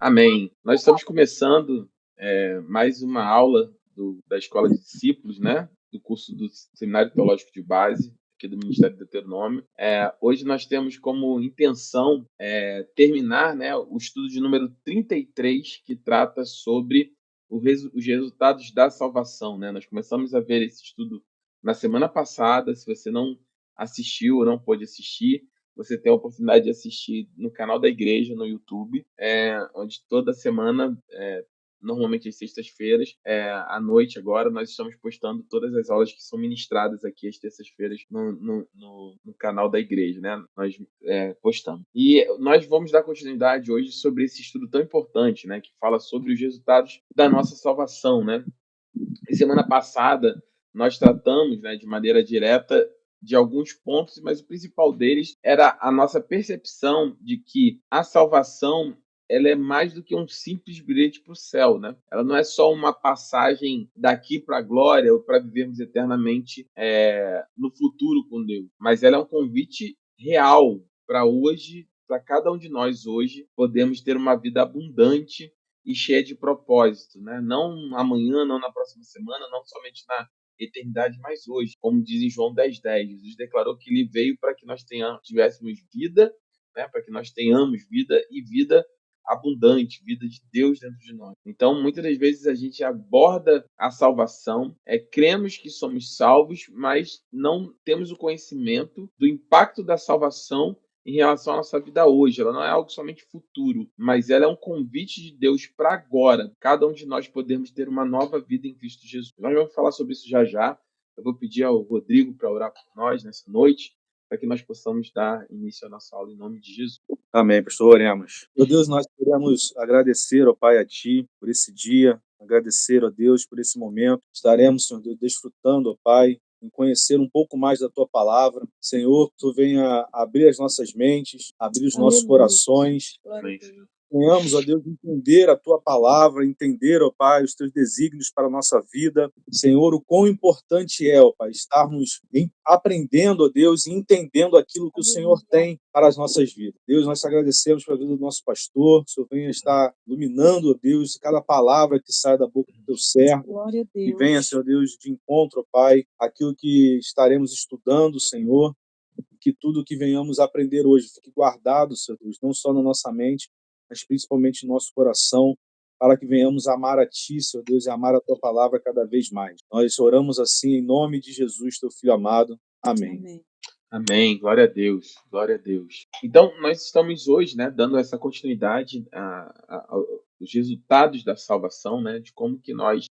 Amém. Nós estamos começando mais uma aula da Escola de Discípulos, né? Do curso do Seminário Teológico de Base, aqui do Ministério do Deuteronômio. Hoje nós temos como intenção terminar, né, o estudo de número 33, que trata sobre os resultados da salvação, né? Nós começamos a ver esse estudo na semana passada. Se você não assistiu ou não pôde assistir, você tem a oportunidade de assistir no canal da igreja, no YouTube, onde toda semana, normalmente às sextas-feiras, à noite agora, nós estamos postando todas as aulas que são ministradas aqui às terças-feiras no canal da igreja, né? Nós postamos. E nós vamos dar continuidade hoje sobre esse estudo tão importante, né? Que fala sobre os resultados da nossa salvação, né? E semana passada, nós tratamos, né, de maneira direta de alguns pontos, mas o principal deles era a nossa percepção de que a salvação ela é mais do que um simples bilhete para o céu, né? Ela não é só uma passagem daqui para a glória ou para vivermos eternamente no futuro com Deus, mas ela é um convite real para hoje, para cada um de nós hoje, podemos ter uma vida abundante e cheia de propósito, né? Não amanhã, não na próxima semana, não somente na eternidade, mas hoje. Como diz em João 10:10, Jesus declarou que ele veio para que nós tivéssemos vida, né? Para que nós tenhamos vida e vida abundante, vida de Deus dentro de nós. Então, muitas das vezes a gente aborda a salvação, cremos que somos salvos, mas não temos o conhecimento do impacto da salvação em relação à nossa vida hoje. Ela não é algo somente futuro, mas ela é um convite de Deus para agora. Cada um de nós podemos ter uma nova vida em Cristo Jesus. Nós vamos falar sobre isso já já. Eu vou pedir ao Rodrigo para orar por nós nessa noite, para que nós possamos dar início à nossa aula em nome de Jesus. Amém, pastor. Oremos. Meu Deus, nós queremos agradecer, ó Pai, a Ti por esse dia, agradecer, ó Deus, por esse momento. Estaremos, Senhor Deus, desfrutando, ó Pai, em conhecer um pouco mais da Tua palavra. Senhor, Tu venha abrir as nossas mentes, abrir os nossos corações. Amém. Venhamos, ó Deus, entender a Tua palavra, entender, ó Pai, os Teus desígnios para a nossa vida. Senhor, o quão importante é, ó Pai, estarmos aprendendo, ó Deus, e entendendo aquilo que o Senhor tem para as nossas vidas. Deus, nós te agradecemos pela vida do nosso pastor. O Senhor venha estar iluminando, ó Deus, cada palavra que sai da boca do Teu servo. Glória a Deus. E venha, Senhor Deus, de encontro, ó Pai, aquilo que estaremos estudando, Senhor, que tudo que venhamos aprender hoje fique guardado, Senhor Deus, não só na nossa mente, mas principalmente no nosso coração, para que venhamos amar a Ti, Senhor Deus, e amar a Tua palavra cada vez mais. Nós oramos assim em nome de Jesus, Teu Filho amado. Amém. Amém. Amém, glória a Deus, glória a Deus. Então, nós estamos hoje, né, dando essa continuidade aos resultados da salvação, né, de como que nós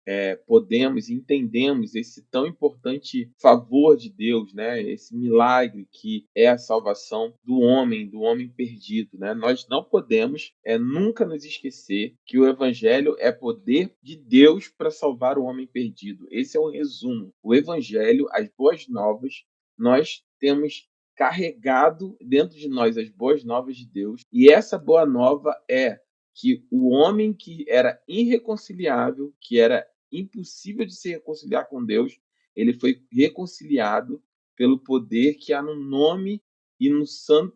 podemos e entendemos esse tão importante favor de Deus, né, esse milagre que é a salvação do homem perdido, né. Nós não podemos nunca nos esquecer que o Evangelho é poder de Deus para salvar o homem perdido. Esse é o resumo. O Evangelho, as boas novas, nós temos carregado dentro de nós as boas novas de Deus, e essa boa nova é que o homem que era irreconciliável, que era impossível de se reconciliar com Deus, ele foi reconciliado pelo poder que há no nome e no santo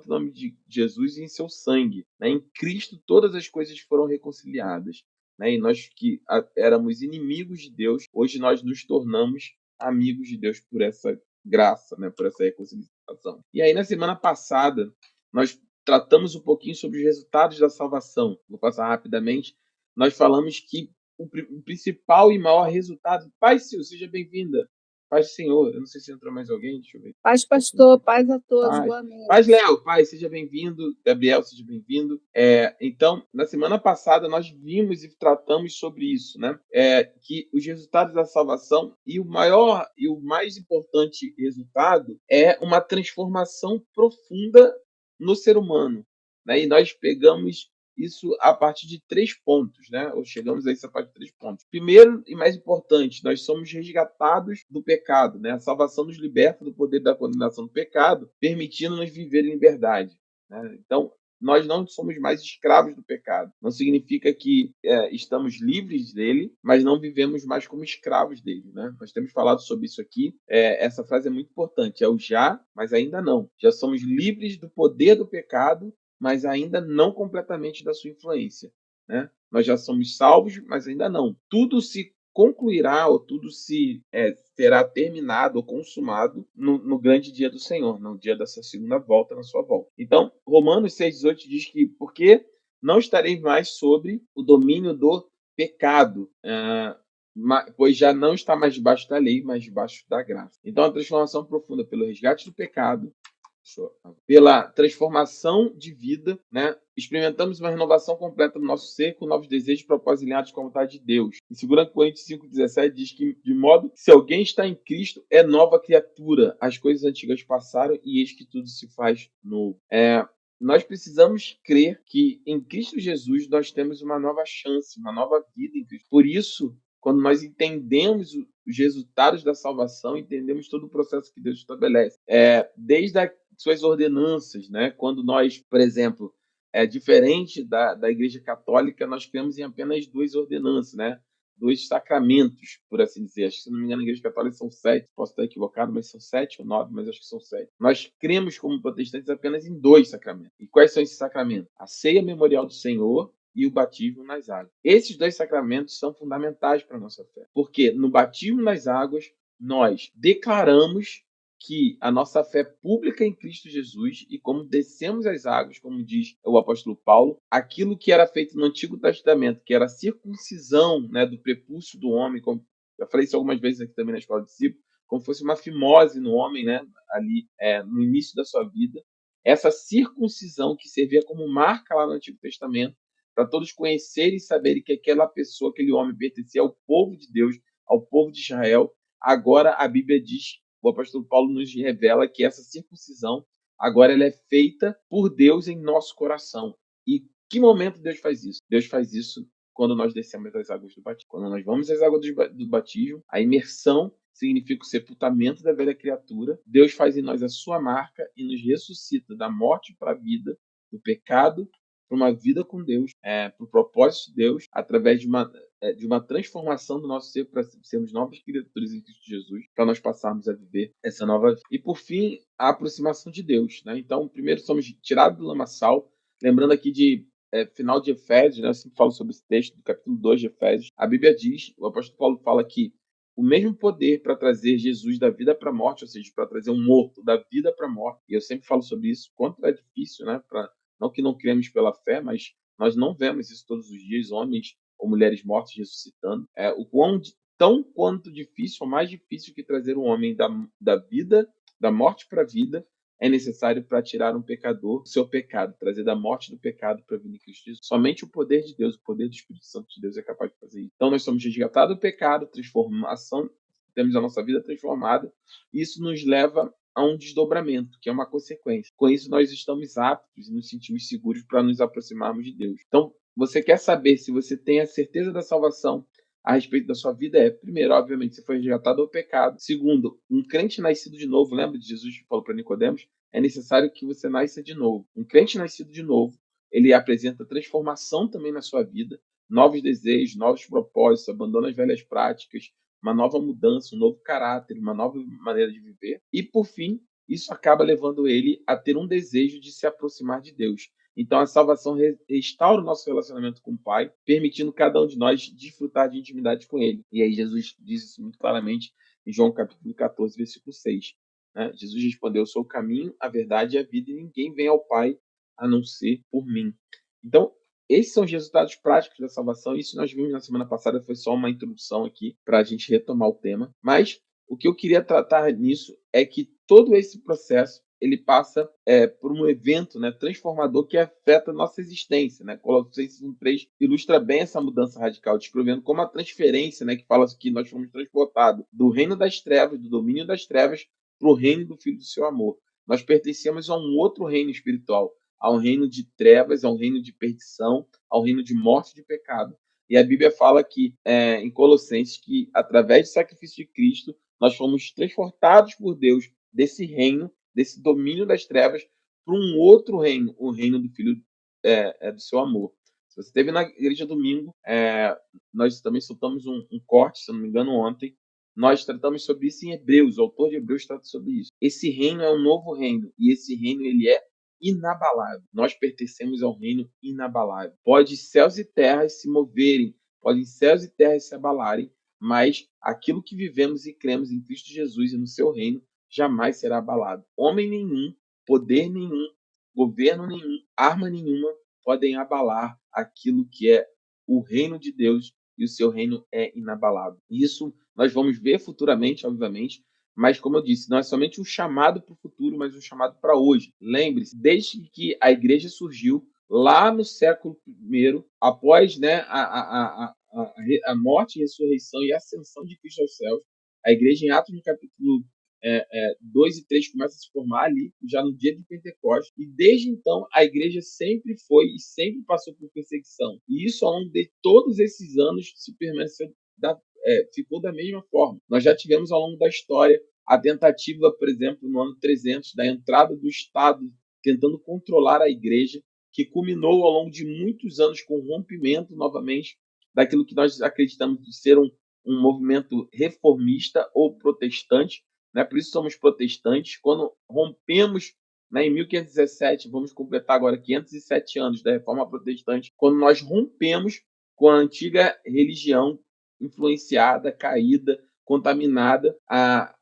nome de Jesus e em seu sangue, né? Em Cristo todas as coisas foram reconciliadas, né? E nós que éramos inimigos de Deus, hoje nós nos tornamos amigos de Deus por essa graça, né, por essa reconciliação. E aí, na semana passada, nós tratamos um pouquinho sobre os resultados da salvação. Vou passar rapidamente. Nós falamos que o principal e maior resultado... Paz, Sil, seja bem-vinda. Paz do Senhor. Eu não sei se entrou mais alguém, deixa eu ver. Paz, pastor, paz a todos, Paz. boa noite. Paz, Léo, Paz, seja bem-vindo. Gabriel, seja bem-vindo. Então, na semana passada, nós vimos e tratamos sobre isso, né? Que os resultados da salvação e o maior e o mais importante resultado é uma transformação profunda no ser humano, né? E nós pegamos isso a partir de 3 pontos, né? Ou chegamos a isso a partir de 3 pontos. Primeiro e mais importante, nós somos resgatados do pecado, né? A salvação nos liberta do poder da condenação do pecado, permitindo-nos viver em liberdade, né? Então, nós não somos mais escravos do pecado. Não significa que estamos livres dele, mas não vivemos mais como escravos dele, né? Nós temos falado sobre isso aqui. Essa frase é muito importante. É o já, mas ainda não. Já somos livres do poder do pecado, mas ainda não completamente da sua influência, né? Nós já somos salvos, mas ainda não. Tudo se concluirá ou tudo será terminado ou consumado no grande dia do Senhor, no dia dessa segunda volta, na sua volta. Então, Romanos 6,18 diz que porque não estareis mais sobre o domínio do pecado, pois já não está mais debaixo da lei, mas debaixo da graça. Então, a transformação profunda pelo resgate do pecado, pela transformação de vida, né? Experimentamos uma renovação completa no nosso ser, com novos desejos, propósitos alinhados com a vontade de Deus. Em 2 Coríntios 5,17 diz que, de modo que se alguém está em Cristo, é nova criatura. As coisas antigas passaram e eis que tudo se faz novo. Nós precisamos crer que em Cristo Jesus nós temos uma nova chance, uma nova vida em Cristo. Por isso, quando nós entendemos os resultados da salvação, entendemos todo o processo que Deus estabelece. Desde as suas ordenanças, né? Quando nós, por exemplo, diferente da Igreja Católica, nós cremos em apenas 2 ordenanças, né? 2 sacramentos, por assim dizer. Acho que, se não me engano, na Igreja Católica são 7. Posso estar equivocado, mas são 7 ou 9, mas acho que são 7. Nós cremos, como protestantes, apenas em 2 sacramentos. E quais são esses sacramentos? A ceia memorial do Senhor e o batismo nas águas. Esses 2 sacramentos são fundamentais para a nossa fé. Porque no batismo nas águas, nós declaramos que a nossa fé pública em Cristo Jesus, e como descemos as águas, como diz o apóstolo Paulo, aquilo que era feito no Antigo Testamento, que era a circuncisão, né, do prepúcio do homem, como eu falei isso algumas vezes aqui também na escola de discípulo, como fosse uma fimose no homem, né, ali no início da sua vida, essa circuncisão que servia como marca lá no Antigo Testamento, para todos conhecerem e saberem que aquela pessoa, aquele homem pertencia ao povo de Deus, ao povo de Israel. Agora a Bíblia diz, o apóstolo Paulo nos revela que essa circuncisão agora ela é feita por Deus em nosso coração. E que momento Deus faz isso? Deus faz isso quando nós descemos as águas do batismo. Quando nós vamos às águas do batismo, a imersão significa o sepultamento da velha criatura. Deus faz em nós a sua marca e nos ressuscita da morte para a vida, do pecado para uma vida com Deus, para o propósito de Deus, através de uma transformação do nosso ser para sermos novas criaturas em Cristo Jesus, para nós passarmos a viver essa nova vida. E, por fim, a aproximação de Deus, né? Então, primeiro somos tirados do lamaçal, lembrando aqui de final de Efésios, né? Eu sempre falo sobre esse texto do capítulo 2 de Efésios. A Bíblia diz, o apóstolo Paulo fala que o mesmo poder para trazer Jesus da vida para a morte, ou seja, para trazer um morto da vida para a morte, e eu sempre falo sobre isso, quanto é difícil, né? Não que não cremos pela fé, mas nós não vemos isso todos os dias, homens ou mulheres mortas ressuscitando. Tão quanto difícil, ou mais difícil que trazer um homem da vida, da morte para a vida, é necessário para tirar um pecador do seu pecado, trazer da morte do pecado para a vida em Cristo Jesus. Somente o poder de Deus, o poder do Espírito Santo de Deus é capaz de fazer isso. Então nós somos resgatados do pecado, transformação, temos a nossa vida transformada, e isso nos leva a um desdobramento, que é uma consequência. Com isso, nós estamos aptos e nos sentimos seguros para nos aproximarmos de Deus. Então, você quer saber se você tem a certeza da salvação a respeito da sua vida? Primeiro, obviamente, você foi resgatado do pecado. Segundo, um crente nascido de novo, lembra de Jesus que falou para Nicodemos? É necessário que você nasça de novo. Um crente nascido de novo, ele apresenta transformação também na sua vida, novos desejos, novos propósitos, abandona as velhas práticas, uma nova mudança, um novo caráter, uma nova maneira de viver. E, por fim, isso acaba levando ele a ter um desejo de se aproximar de Deus. Então, a salvação restaura o nosso relacionamento com o Pai, permitindo cada um de nós desfrutar de intimidade com Ele. E aí Jesus diz isso muito claramente em João capítulo 14, versículo 6. Né? Jesus respondeu: "Eu sou o caminho, a verdade e a vida, e ninguém vem ao Pai a não ser por mim." Então, esses são os resultados práticos da salvação. Isso nós vimos na semana passada, foi só uma introdução aqui para a gente retomar o tema. Mas o que eu queria tratar nisso é que todo esse processo ele passa por um evento, né, transformador que afeta a nossa existência. Né? Colossenses 1,3 ilustra bem essa mudança radical, descrevendo como a transferência, né, que fala que nós fomos transportados do reino das trevas, do domínio das trevas, para o reino do Filho do seu amor. Nós pertencemos a um outro reino espiritual, a um reino de trevas, a um reino de perdição, a um reino de morte e de pecado. E a Bíblia fala que, em Colossenses, que através do sacrifício de Cristo, nós fomos transportados por Deus desse reino, desse domínio das trevas, para um outro reino, o reino do Filho do seu amor. Se você esteve na igreja domingo, nós também soltamos um corte, se eu não me engano, ontem. Nós tratamos sobre isso em Hebreus, o autor de Hebreus trata sobre isso. Esse reino é um novo reino, e esse reino ele é inabalável. Nós pertencemos ao reino inabalável. Pode céus e terras se moverem, podem céus e terras se abalarem, mas aquilo que vivemos e cremos em Cristo Jesus e no seu reino jamais será abalado. Homem nenhum, poder nenhum, governo nenhum, arma nenhuma podem abalar aquilo que é o reino de Deus, e o seu reino é inabalável. Isso nós vamos ver futuramente, obviamente, mas como eu disse, não é somente um chamado para o futuro, mas um chamado para hoje. Lembre-se, desde que a igreja surgiu, lá no século I, após, né, a morte, ressurreição e ascensão de Cristo aos céus, a igreja em Atos, no capítulo 2 e 3, começa a se formar ali, já no dia de Pentecostes, e desde então a igreja sempre foi e sempre passou por perseguição. E isso, ao longo de todos esses anos, se permaneceu ficou da mesma forma. Nós já tivemos ao longo da história a tentativa, por exemplo, no ano 300, da entrada do Estado tentando controlar a igreja, que culminou ao longo de muitos anos com o rompimento, novamente, daquilo que nós acreditamos de ser um movimento reformista ou protestante, né? Por isso somos protestantes. Quando rompemos, né, em 1517, vamos completar agora 507 anos da Reforma Protestante, quando nós rompemos com a antiga religião influenciada, caída, contaminada,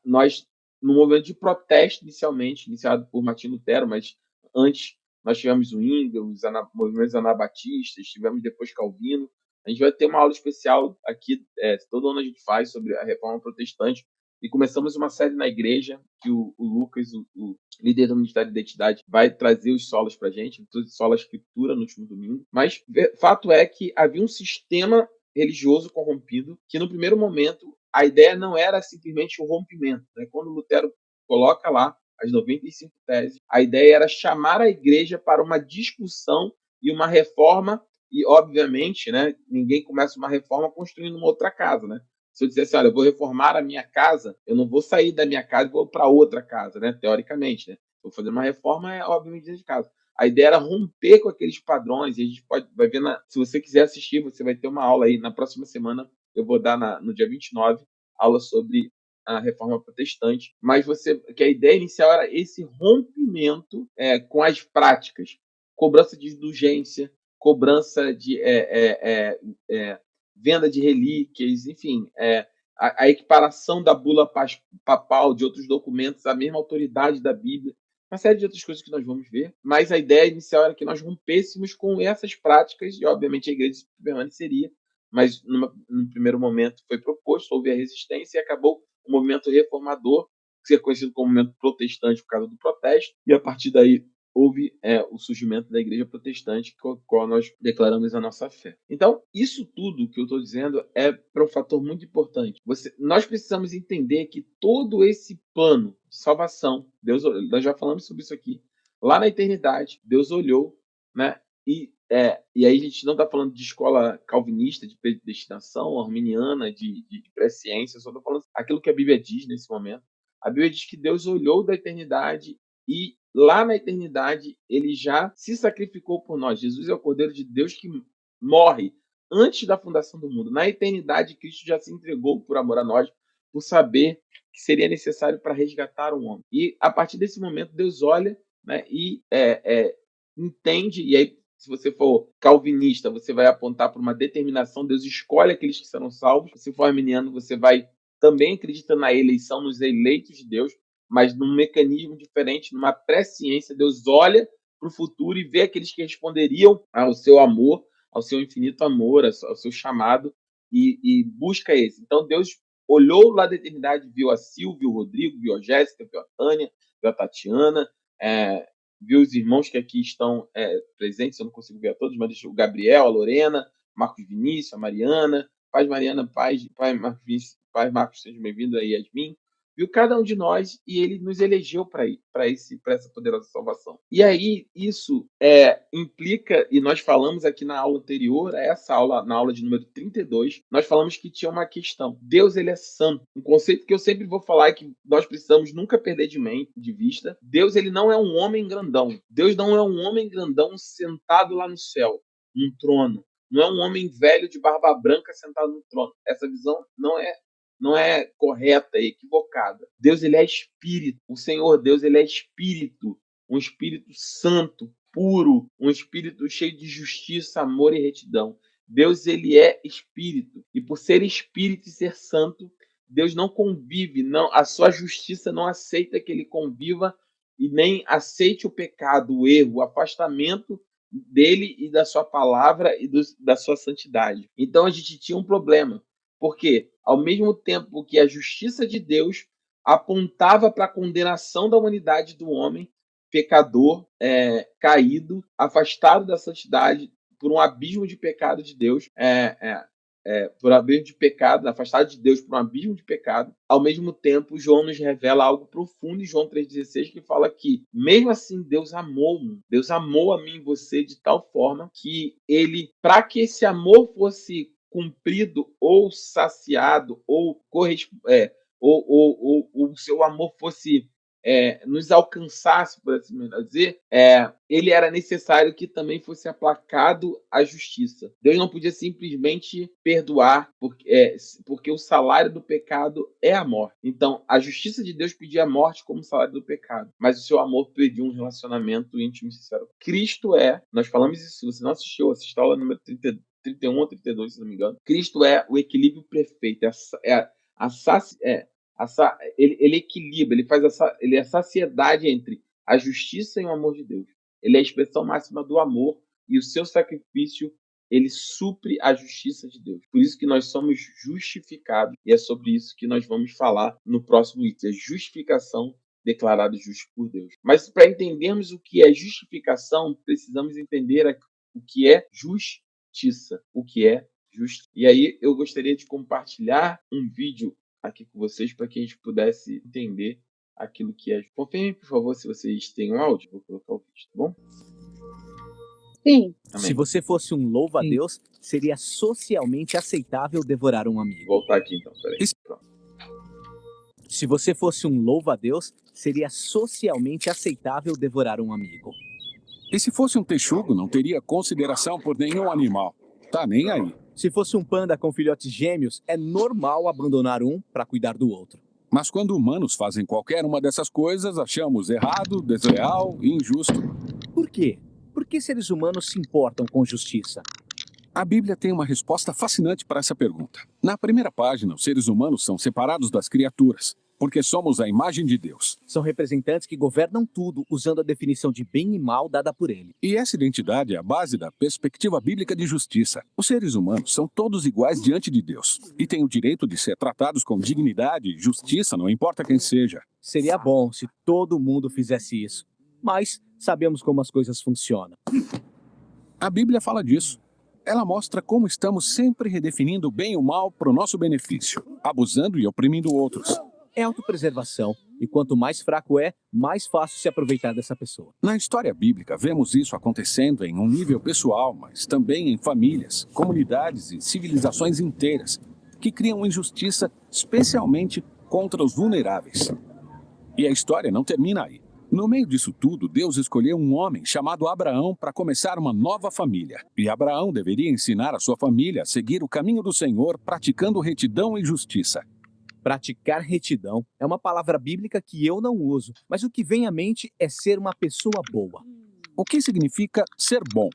nós, no movimento de protesto inicialmente, iniciado por Martinho Lutero, mas antes nós tivemos o Zwingli, os movimentos anabatistas, tivemos depois Calvino. A gente vai ter uma aula especial aqui, todo ano a gente faz sobre a Reforma Protestante, e começamos uma série na igreja que o Lucas, o líder do Ministério de Identidade, vai trazer os solas para a gente, sola escritura no último domingo. Mas fato é que havia um sistema religioso corrompido que, no primeiro momento, a ideia não era simplesmente o rompimento. Né? Quando Lutero coloca lá as 95 teses, a ideia era chamar a igreja para uma discussão e uma reforma, e, obviamente, né, ninguém começa uma reforma construindo uma outra casa, né? Se eu dissesse, olha, eu vou reformar a minha casa, eu não vou sair da minha casa e vou para outra casa, né? Teoricamente, né? Vou fazer uma reforma, obviamente, dentro de casa. A ideia era romper com aqueles padrões, e a gente vai ver, se você quiser assistir, você vai ter uma aula aí, na próxima semana, eu vou dar no dia 29, aula sobre a reforma protestante, mas que a ideia inicial era esse rompimento com as práticas, cobrança de indulgência, cobrança de venda de relíquias, enfim, a equiparação da bula papal, de outros documentos, a mesma autoridade da Bíblia, uma série de outras coisas que nós vamos ver, mas a ideia inicial era que nós rompêssemos com essas práticas, e obviamente a igreja permaneceria, mas no primeiro momento foi proposto, houve a resistência e acabou o movimento reformador, que é conhecido como movimento protestante por causa do protesto, e a partir daí houve o surgimento da igreja protestante, com a qual nós declaramos a nossa fé. Então, isso tudo que eu estou dizendo é para um fator muito importante. Nós precisamos entender que todo esse plano de salvação, nós já falamos sobre isso aqui, lá na eternidade, Deus olhou, né? E aí a gente não está falando de escola calvinista, de predestinação, arminiana, de presciência, só estou falando aquilo que a Bíblia diz nesse momento. A Bíblia diz que Deus olhou da eternidade e lá na eternidade ele já se sacrificou por nós. Jesus é o Cordeiro de Deus que morre antes da fundação do mundo. Na eternidade, Cristo já se entregou por amor a nós, por saber que seria necessário para resgatar um homem. E a partir desse momento, Deus olha, né, e entende, e aí, se você for calvinista, você vai apontar para uma determinação, Deus escolhe aqueles que serão salvos. Se for arminiano, você vai também acreditar na eleição, nos eleitos de Deus, mas num mecanismo diferente, numa presciência. Deus olha para o futuro e vê aqueles que responderiam ao seu amor, ao seu infinito amor, ao seu chamado, e busca esse. Então, Deus olhou lá da eternidade, viu a Silvia, o Rodrigo, viu a Jéssica, viu a Tânia, viu a Tatiana, viu os irmãos que aqui estão presentes, eu não consigo ver a todos, mas deixa o Gabriel, a Lorena, Marcos Vinícius, a Mariana, Paz Mariana, Pai Marcos Vinícius, Pai Marcos, seja bem-vindo aí, Yasmin. Viu cada um de nós e ele nos elegeu para essa poderosa salvação. E aí isso implica, e nós falamos aqui na aula anterior, essa aula, na aula de número 32, nós falamos que tinha uma questão. Deus, ele é santo. Um conceito que eu sempre vou falar é que nós precisamos nunca perder de vista. Deus, ele não é um homem grandão. Deus não é um homem grandão sentado lá no céu, num trono. Não é um homem velho de barba branca sentado no trono. Essa visão não é correta, é equivocada. Deus, ele é espírito. O Senhor Deus, ele é espírito. um espírito santo, puro, um espírito cheio de justiça, amor e retidão. Deus, ele é espírito, e por ser espírito e ser santo, Deus não convive, não, a sua justiça não aceita que ele conviva e nem aceite o pecado, o erro, o afastamento dele e da sua palavra e da sua santidade. Então a gente tinha um problema, porque ao mesmo tempo que a justiça de Deus apontava para a condenação da humanidade do homem, pecador, caído, afastado da santidade, por um abismo de pecado de Deus, por um abismo de pecado, afastado de Deus por um abismo de pecado. Ao mesmo tempo, João nos revela algo profundo em João 3,16, que fala que, mesmo assim, Deus amou a mim e você de tal forma que ele, para que esse amor fosse cumprido ou saciado ou o seu amor fosse nos alcançasse, por assim dizer, ele era necessário que também fosse aplacado a justiça. Deus não podia simplesmente perdoar, porque o salário do pecado é a morte. Então, a justiça de Deus pedia a morte como salário do pecado, mas o seu amor pediu um relacionamento íntimo e sincero. Cristo nós falamos isso, se você não assistiu, assista a aula número 31 ou 32, se não me engano. Cristo é o equilíbrio perfeito, ele equilibra, ele é a saciedade entre a justiça e o amor de Deus. Ele é a expressão máxima do amor e o seu sacrifício, ele supre a justiça de Deus. Por isso que nós somos justificados e é sobre isso que nós vamos falar no próximo item, a justificação declarada justo por Deus. Mas para entendermos o que é justificação, precisamos entender o que é justiça, o que é justo. E aí eu gostaria de compartilhar um vídeo aqui com vocês para que a gente pudesse entender aquilo que é. Confirme, por favor, se vocês têm um áudio. Vou colocar o vídeo, tá bom? Sim. Amém. Se você fosse um louva-a-Deus, seria socialmente aceitável devorar um amigo. Vou voltar aqui então, peraí. Pronto. Se você fosse um louva-a-Deus, seria socialmente aceitável devorar um amigo. E se fosse um texugo, não teria consideração por nenhum animal. Tá nem aí. Se fosse um panda com filhotes gêmeos, é normal abandonar um para cuidar do outro. Mas quando humanos fazem qualquer uma dessas coisas, achamos errado, desleal e injusto. Por quê? Por que seres humanos se importam com justiça? A Bíblia tem uma resposta fascinante para essa pergunta. Na primeira página, os seres humanos são separados das criaturas, porque somos a imagem de Deus. São representantes que governam tudo usando a definição de bem e mal dada por ele. E essa identidade é a base da perspectiva bíblica de justiça. Os seres humanos são todos iguais diante de Deus e têm o direito de ser tratados com dignidade e justiça, não importa quem seja. Seria bom se todo mundo fizesse isso, mas sabemos como as coisas funcionam. A Bíblia fala disso. Ela mostra como estamos sempre redefinindo o bem e o mal para o nosso benefício, abusando e oprimindo outros. É autopreservação, e quanto mais fraco é, mais fácil se aproveitar dessa pessoa. Na história bíblica, vemos isso acontecendo em um nível pessoal, mas também em famílias, comunidades e civilizações inteiras, que criam injustiça, especialmente contra os vulneráveis. E a história não termina aí. No meio disso tudo, Deus escolheu um homem chamado Abraão para começar uma nova família. E Abraão deveria ensinar a sua família a seguir o caminho do Senhor, praticando retidão e justiça. Praticar retidão é uma palavra bíblica que eu não uso, mas o que vem à mente é ser uma pessoa boa. O que significa ser bom?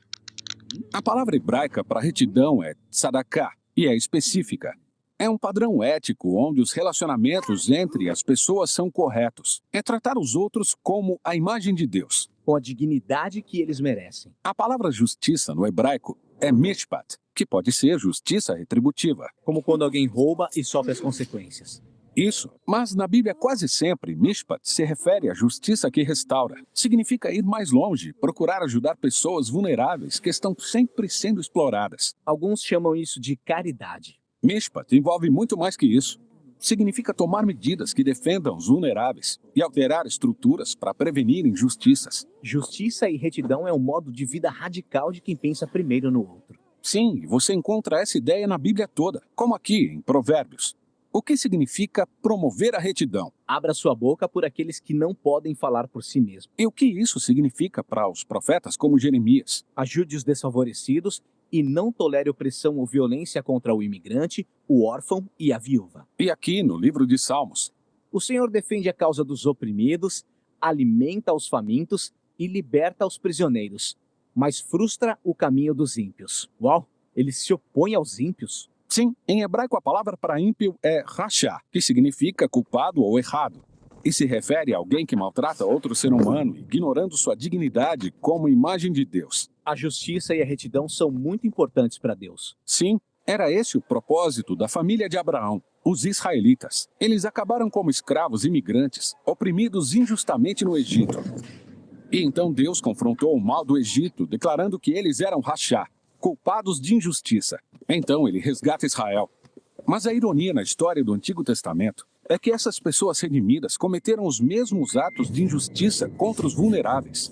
A palavra hebraica para retidão é tzedakah e é específica. É um padrão ético onde os relacionamentos entre as pessoas são corretos. É tratar os outros como a imagem de Deus, com a dignidade que eles merecem. A palavra justiça no hebraico é mishpat, que pode ser justiça retributiva. Como quando alguém rouba e sofre as consequências. Isso, mas na Bíblia quase sempre mishpat se refere à justiça que restaura. Significa ir mais longe, procurar ajudar pessoas vulneráveis que estão sempre sendo exploradas. Alguns chamam isso de caridade. Mishpat envolve muito mais que isso. Significa tomar medidas que defendam os vulneráveis e alterar estruturas para prevenir injustiças. Justiça e retidão é um modo de vida radical de quem pensa primeiro no outro. Sim, você encontra essa ideia na Bíblia toda, como aqui em Provérbios. O que significa promover a retidão? Abra sua boca por aqueles que não podem falar por si mesmos. E o que isso significa para os profetas como Jeremias? Ajude os desfavorecidos e não tolere opressão ou violência contra o imigrante, o órfão e a viúva. E aqui no livro de Salmos? O Senhor defende a causa dos oprimidos, alimenta os famintos e liberta os prisioneiros, mas frustra o caminho dos ímpios. Uau, ele se opõe aos ímpios? Sim, em hebraico a palavra para ímpio é rachá, que significa culpado ou errado. E se refere a alguém que maltrata outro ser humano, ignorando sua dignidade como imagem de Deus. A justiça e a retidão são muito importantes para Deus. Sim, era esse o propósito da família de Abraão, os israelitas. Eles acabaram como escravos imigrantes, oprimidos injustamente no Egito. E então Deus confrontou o mal do Egito, declarando que eles eram rachá, culpados de injustiça. Então ele resgata Israel. Mas a ironia na história do Antigo Testamento é que essas pessoas redimidas cometeram os mesmos atos de injustiça contra os vulneráveis.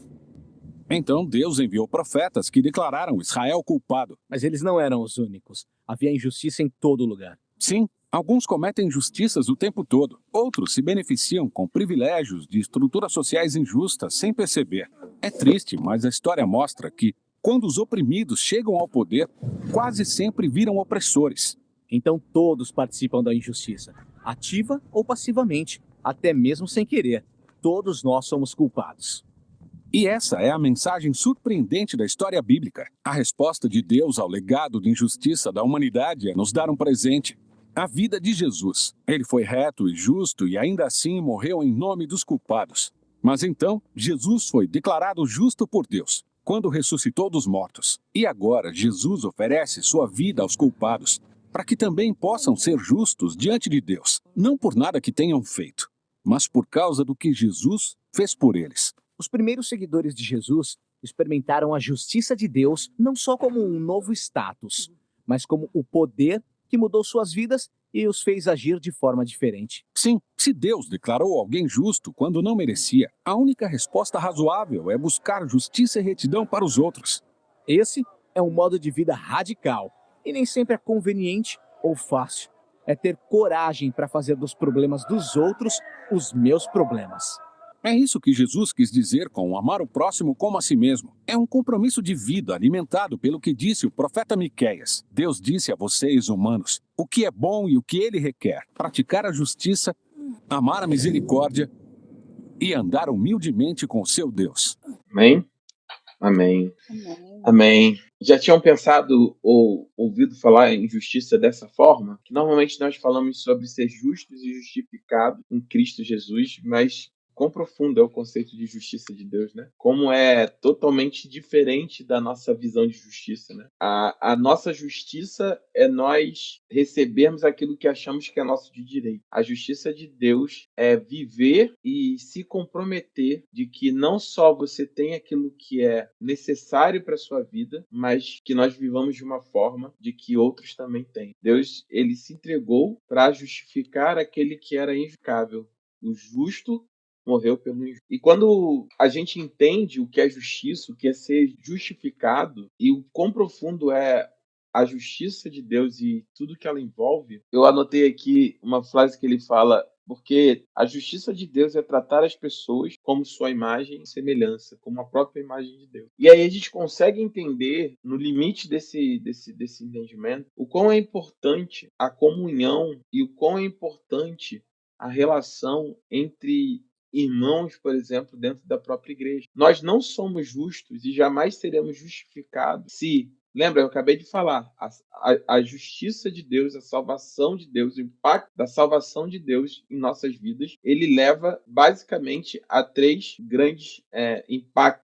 Então Deus enviou profetas que declararam Israel culpado. Mas eles não eram os únicos. Havia injustiça em todo lugar. Sim, alguns cometem injustiças o tempo todo. Outros se beneficiam com privilégios de estruturas sociais injustas sem perceber. É triste, mas a história mostra que, quando os oprimidos chegam ao poder, quase sempre viram opressores. Então todos participam da injustiça, ativa ou passivamente, até mesmo sem querer. Todos nós somos culpados. E essa é a mensagem surpreendente da história bíblica. A resposta de Deus ao legado de injustiça da humanidade é nos dar um presente: a vida de Jesus. Ele foi reto e justo e ainda assim morreu em nome dos culpados. Mas então, Jesus foi declarado justo por Deus, quando ressuscitou dos mortos. E agora Jesus oferece sua vida aos culpados, para que também possam ser justos diante de Deus, não por nada que tenham feito, mas por causa do que Jesus fez por eles. Os primeiros seguidores de Jesus experimentaram a justiça de Deus não só como um novo status, mas como o poder que mudou suas vidas e os fez agir de forma diferente. Sim, se Deus declarou alguém justo quando não merecia, a única resposta razoável é buscar justiça e retidão para os outros. Esse é um modo de vida radical e nem sempre é conveniente ou fácil. É ter coragem para fazer dos problemas dos outros os meus problemas. É isso que Jesus quis dizer com amar o próximo como a si mesmo. É um compromisso de vida alimentado pelo que disse o profeta Miqueias. Deus disse a vocês, humanos, o que é bom e o que ele requer: praticar a justiça, amar a misericórdia e andar humildemente com o seu Deus. Amém? Amém. Amém. Amém. Já tinham pensado ou ouvido falar em justiça dessa forma? Que normalmente nós falamos sobre ser justos e justificados em Cristo Jesus, mas quão profundo é o conceito de justiça de Deus, né? Como é totalmente diferente da nossa visão de justiça, né? A nossa justiça é nós recebermos aquilo que achamos que é nosso de direito. A justiça de Deus é viver e se comprometer de que não só você tem aquilo que é necessário para a sua vida, mas que nós vivamos de uma forma de que outros também têm. Deus, ele se entregou para justificar aquele que era injustificável. O justo morreu pelo injusto. E quando a gente entende o que é justiça, o que é ser justificado e o quão profundo é a justiça de Deus e tudo que ela envolve, eu anotei aqui uma frase que ele fala: porque a justiça de Deus é tratar as pessoas como sua imagem e semelhança, como a própria imagem de Deus. E aí a gente consegue entender, no limite desse entendimento, o quão é importante a comunhão e o quão é importante a relação entre irmãos, por exemplo, dentro da própria igreja. Nós não somos justos e jamais seremos justificados se... Lembra, eu acabei de falar, a justiça de Deus, a salvação de Deus, o impacto da salvação de Deus em nossas vidas, ele leva basicamente a três grandes impactos.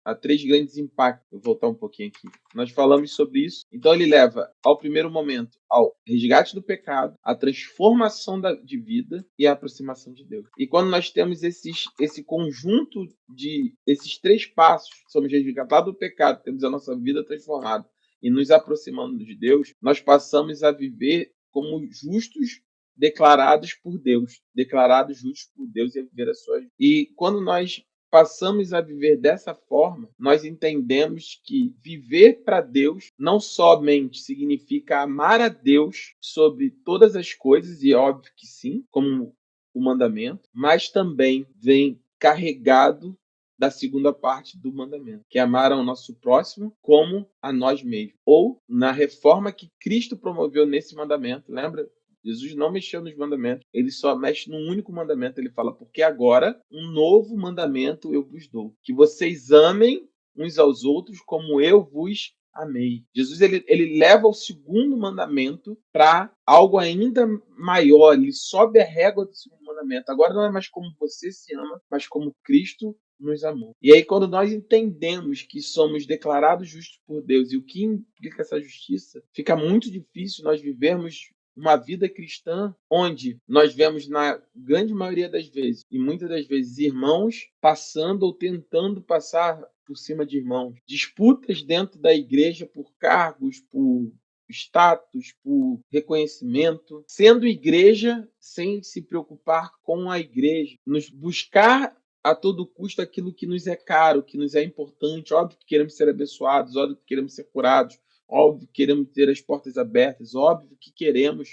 Há três grandes impactos. Vou voltar um pouquinho aqui. Nós falamos sobre isso. Então ele leva ao primeiro momento ao resgate do pecado, a transformação de vida e a aproximação de Deus. E quando nós temos esse conjunto de esses três passos, somos resgatados do pecado, temos a nossa vida transformada e nos aproximando de Deus, nós passamos a viver como justos declarados por Deus, declarados justos por Deus e a viver a sua vida. E quando nós passamos a viver dessa forma, nós entendemos que viver para Deus não somente significa amar a Deus sobre todas as coisas, e óbvio que sim, como o mandamento, mas também vem carregado da segunda parte do mandamento, que é amar ao nosso próximo como a nós mesmos. Ou, na reforma que Cristo promoveu nesse mandamento, lembra? Jesus não mexeu nos mandamentos, ele só mexe num único mandamento. Ele fala, porque agora um novo mandamento eu vos dou, que vocês amem uns aos outros como eu vos amei. Jesus ele leva o segundo mandamento para algo ainda maior, ele sobe a régua do segundo mandamento. Agora não é mais como você se ama, mas como Cristo nos amou. E aí, quando nós entendemos que somos declarados justos por Deus e o que implica essa justiça, fica muito difícil nós vivermos uma vida cristã onde nós vemos, na grande maioria das vezes, e muitas das vezes, irmãos passando ou tentando passar por cima de irmãos. Disputas dentro da igreja por cargos, por status, por reconhecimento, sendo igreja sem se preocupar com a igreja, nos buscar a todo custo aquilo que nos é caro, que nos é importante. Óbvio que queremos ser abençoados, óbvio que queremos ser curados, óbvio que queremos ter as portas abertas, óbvio que queremos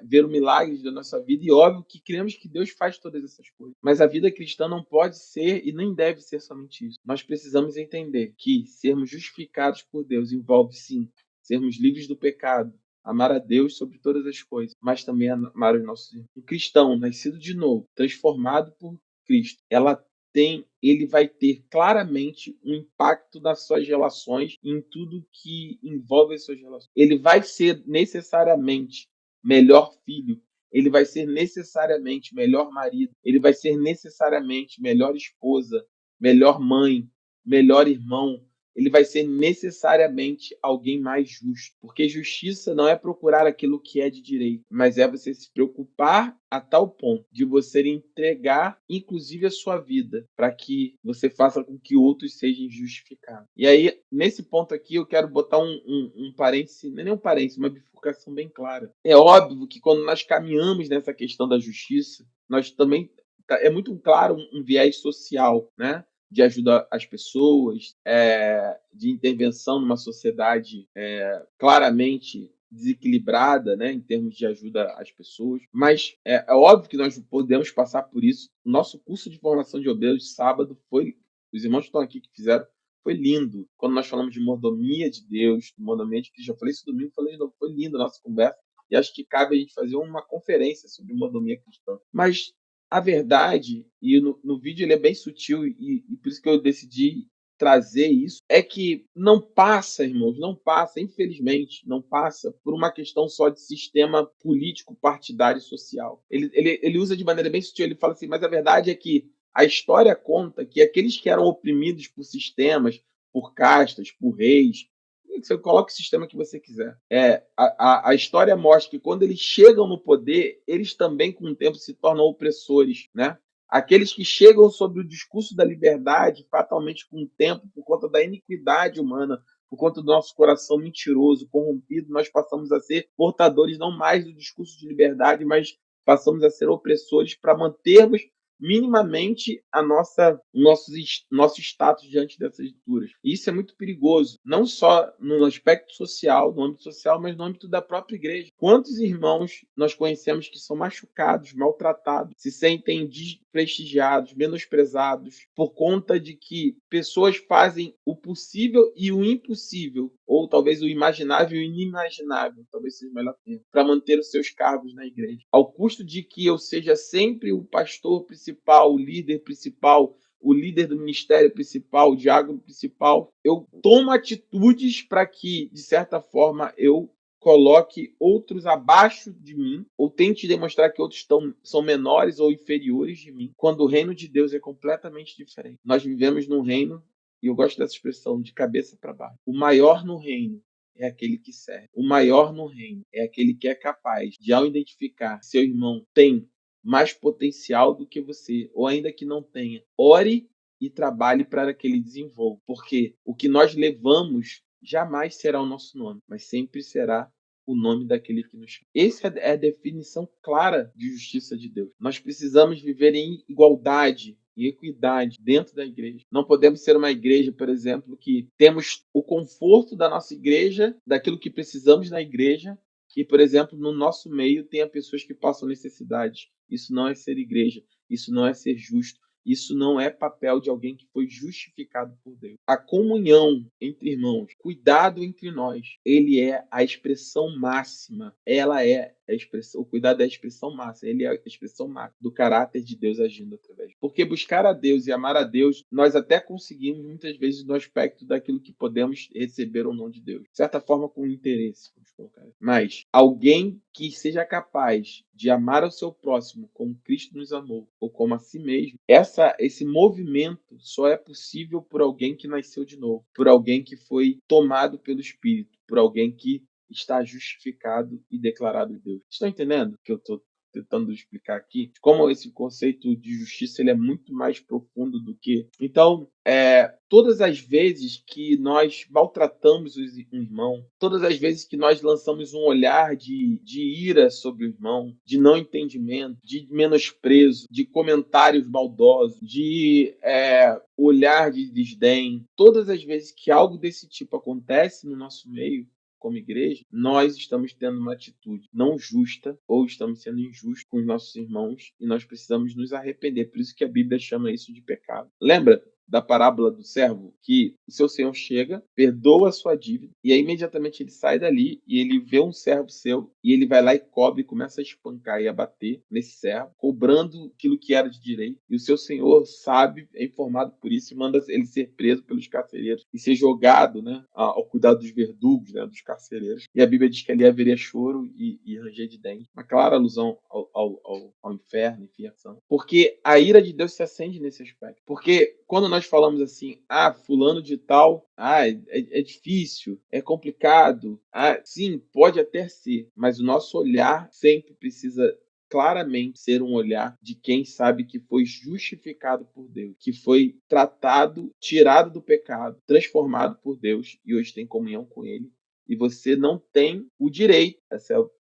ver o milagre da nossa vida e óbvio que queremos que Deus faça todas essas coisas. Mas a vida cristã não pode ser e nem deve ser somente isso. Nós precisamos entender que sermos justificados por Deus envolve, sim, sermos livres do pecado, amar a Deus sobre todas as coisas, mas também amar os nossos irmãos. Um cristão nascido de novo, transformado por Cristo, ele vai ter claramente um impacto nas suas relações, em tudo que envolve as suas relações. Ele vai ser necessariamente melhor filho, ele vai ser necessariamente melhor marido, ele vai ser necessariamente melhor esposa, melhor mãe, melhor irmão. Ele vai ser necessariamente alguém mais justo. Porque justiça não é procurar aquilo que é de direito, mas é você se preocupar a tal ponto de você entregar, inclusive, a sua vida, para que você faça com que outros sejam justificados. E aí, nesse ponto aqui, eu quero botar um parêntese, não é nem um parêntese, uma bifurcação bem clara. É óbvio que quando nós caminhamos nessa questão da justiça, nós também é muito claro um viés social, né? De ajuda às pessoas, de intervenção numa sociedade claramente desequilibrada, né, em termos de ajuda às pessoas. Mas é óbvio que nós podemos passar por isso. O nosso curso de formação de obreiros de sábado os irmãos que estão aqui que fizeram, foi lindo. Quando nós falamos de mordomia de Deus, mordomia de Cristo, já falei isso domingo, falei de novo, foi lindo a nossa conversa. E acho que cabe a gente fazer uma conferência sobre mordomia cristã. Mas a verdade, e no vídeo ele é bem sutil, e por isso que eu decidi trazer isso, é que não passa, irmãos, não passa, infelizmente, não passa por uma questão só de sistema político, partidário e social. Ele usa de maneira bem sutil, ele fala assim, mas a verdade é que a história conta que aqueles que eram oprimidos por sistemas, por castas, por reis, você coloca o sistema que você quiser. A história mostra que quando eles chegam no poder, eles também, com o tempo, se tornam opressores, né? Aqueles que chegam sobre o discurso da liberdade, fatalmente, com o tempo, por conta da iniquidade humana, por conta do nosso coração mentiroso, corrompido, nós passamos a ser portadores não mais do discurso de liberdade, mas passamos a ser opressores para mantermos minimamente nosso status diante dessas leituras. E isso é muito perigoso, não só no aspecto social, no âmbito social, mas no âmbito da própria igreja. Quantos irmãos nós conhecemos que são machucados, maltratados, se sentem desprestigiados, menosprezados, por conta de que pessoas fazem o possível e o impossível, ou talvez o imaginável e o inimaginável, talvez seja o melhor termo, para manter os seus cargos na igreja. Ao custo de que eu seja sempre o pastor principal, o líder principal, o líder do ministério principal, o diácono principal, eu tomo atitudes para que, de certa forma, eu coloque outros abaixo de mim, ou tente demonstrar que outros são menores ou inferiores de mim, quando o reino de Deus é completamente diferente. Nós vivemos num reino, e eu gosto dessa expressão, de cabeça para baixo. O maior no reino é aquele que serve. O maior no reino é aquele que é capaz de, ao identificar que seu irmão tem mais potencial do que você, ou ainda que não tenha, ore e trabalhe para que ele desenvolva. Porque o que nós levamos jamais será o nosso nome, mas sempre será o nome daquele que nos chama. Essa é a definição clara de justiça de Deus. Nós precisamos viver em igualdade e equidade dentro da igreja. Não podemos ser uma igreja, por exemplo, que temos o conforto da nossa igreja, daquilo que precisamos na igreja, que, por exemplo, no nosso meio tenha pessoas que passam necessidade. Isso não é ser igreja, isso não é ser justo, isso não é papel de alguém que foi justificado por Deus. A comunhão entre irmãos, cuidado entre nós, ele é a expressão máxima, ela é o cuidado é a expressão máxima, ele é a expressão máxima do caráter de Deus agindo através. Porque buscar a Deus e amar a Deus, nós até conseguimos muitas vezes no aspecto daquilo que podemos receber ou não de Deus. De certa forma, com interesse, vamos colocar. Mas alguém que seja capaz de amar ao seu próximo como Cristo nos amou, ou como a si mesmo, esse movimento só é possível por alguém que nasceu de novo, por alguém que foi tomado pelo Espírito, por alguém que está justificado e declarado Deus. Estão entendendo o que eu estou tentando explicar aqui? Como esse conceito de justiça ele é muito mais profundo do que... Então, todas as vezes que nós maltratamos um irmão, todas as vezes que nós lançamos um olhar de ira sobre o irmão, de não entendimento, de menosprezo, de comentários maldosos, de olhar de desdém, todas as vezes que algo desse tipo acontece no nosso meio, como igreja, nós estamos tendo uma atitude não justa ou estamos sendo injustos com os nossos irmãos e nós precisamos nos arrepender. Por isso que a Bíblia chama isso de pecado. Lembra da parábola do servo, que o seu senhor chega, perdoa a sua dívida, e aí imediatamente ele sai dali e ele vê um servo seu, e ele vai lá e cobre, e começa a espancar e a bater nesse servo, cobrando aquilo que era de direito, e o seu senhor sabe, é informado por isso, e manda ele ser preso pelos carcereiros, e ser jogado, né, ao cuidado dos verdugos, né, dos carcereiros, e a Bíblia diz que ali haveria choro e ranger de dentes, uma clara alusão ao inferno, enfim, ação. Porque a ira de Deus se acende nesse aspecto, porque quando nós falamos assim, fulano de tal, é difícil, é complicado, sim, pode até ser, mas o nosso olhar sempre precisa claramente ser um olhar de quem sabe que foi justificado por Deus, que foi tratado, tirado do pecado, transformado por Deus e hoje tem comunhão com Ele. E você não tem o direito,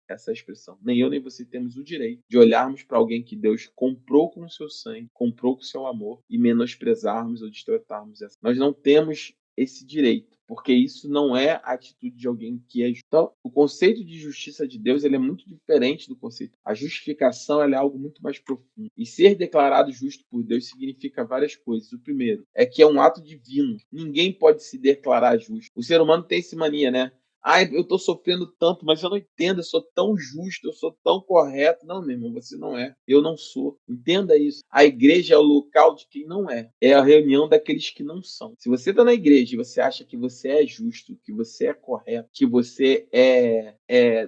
essa expressão, nem eu nem você temos o direito de olharmos para alguém que Deus comprou com o seu sangue, comprou com o seu amor e menosprezarmos ou destratarmos essa. Nós não temos esse direito, porque isso não é a atitude de alguém que é justo. Então, o conceito de justiça de Deus ele é muito diferente do conceito. A justificação ela é algo muito mais profundo. E ser declarado justo por Deus significa várias coisas. O primeiro é que é um ato divino. Ninguém pode se declarar justo. O ser humano tem essa mania, né? Eu estou sofrendo tanto, mas eu não entendo, eu sou tão justo, eu sou tão correto. Não, meu irmão, você não é. Eu não sou. Entenda isso. A igreja é o local de quem não é. É a reunião daqueles que não são. Se você está na igreja e você acha que você é justo, que você é correto, que você é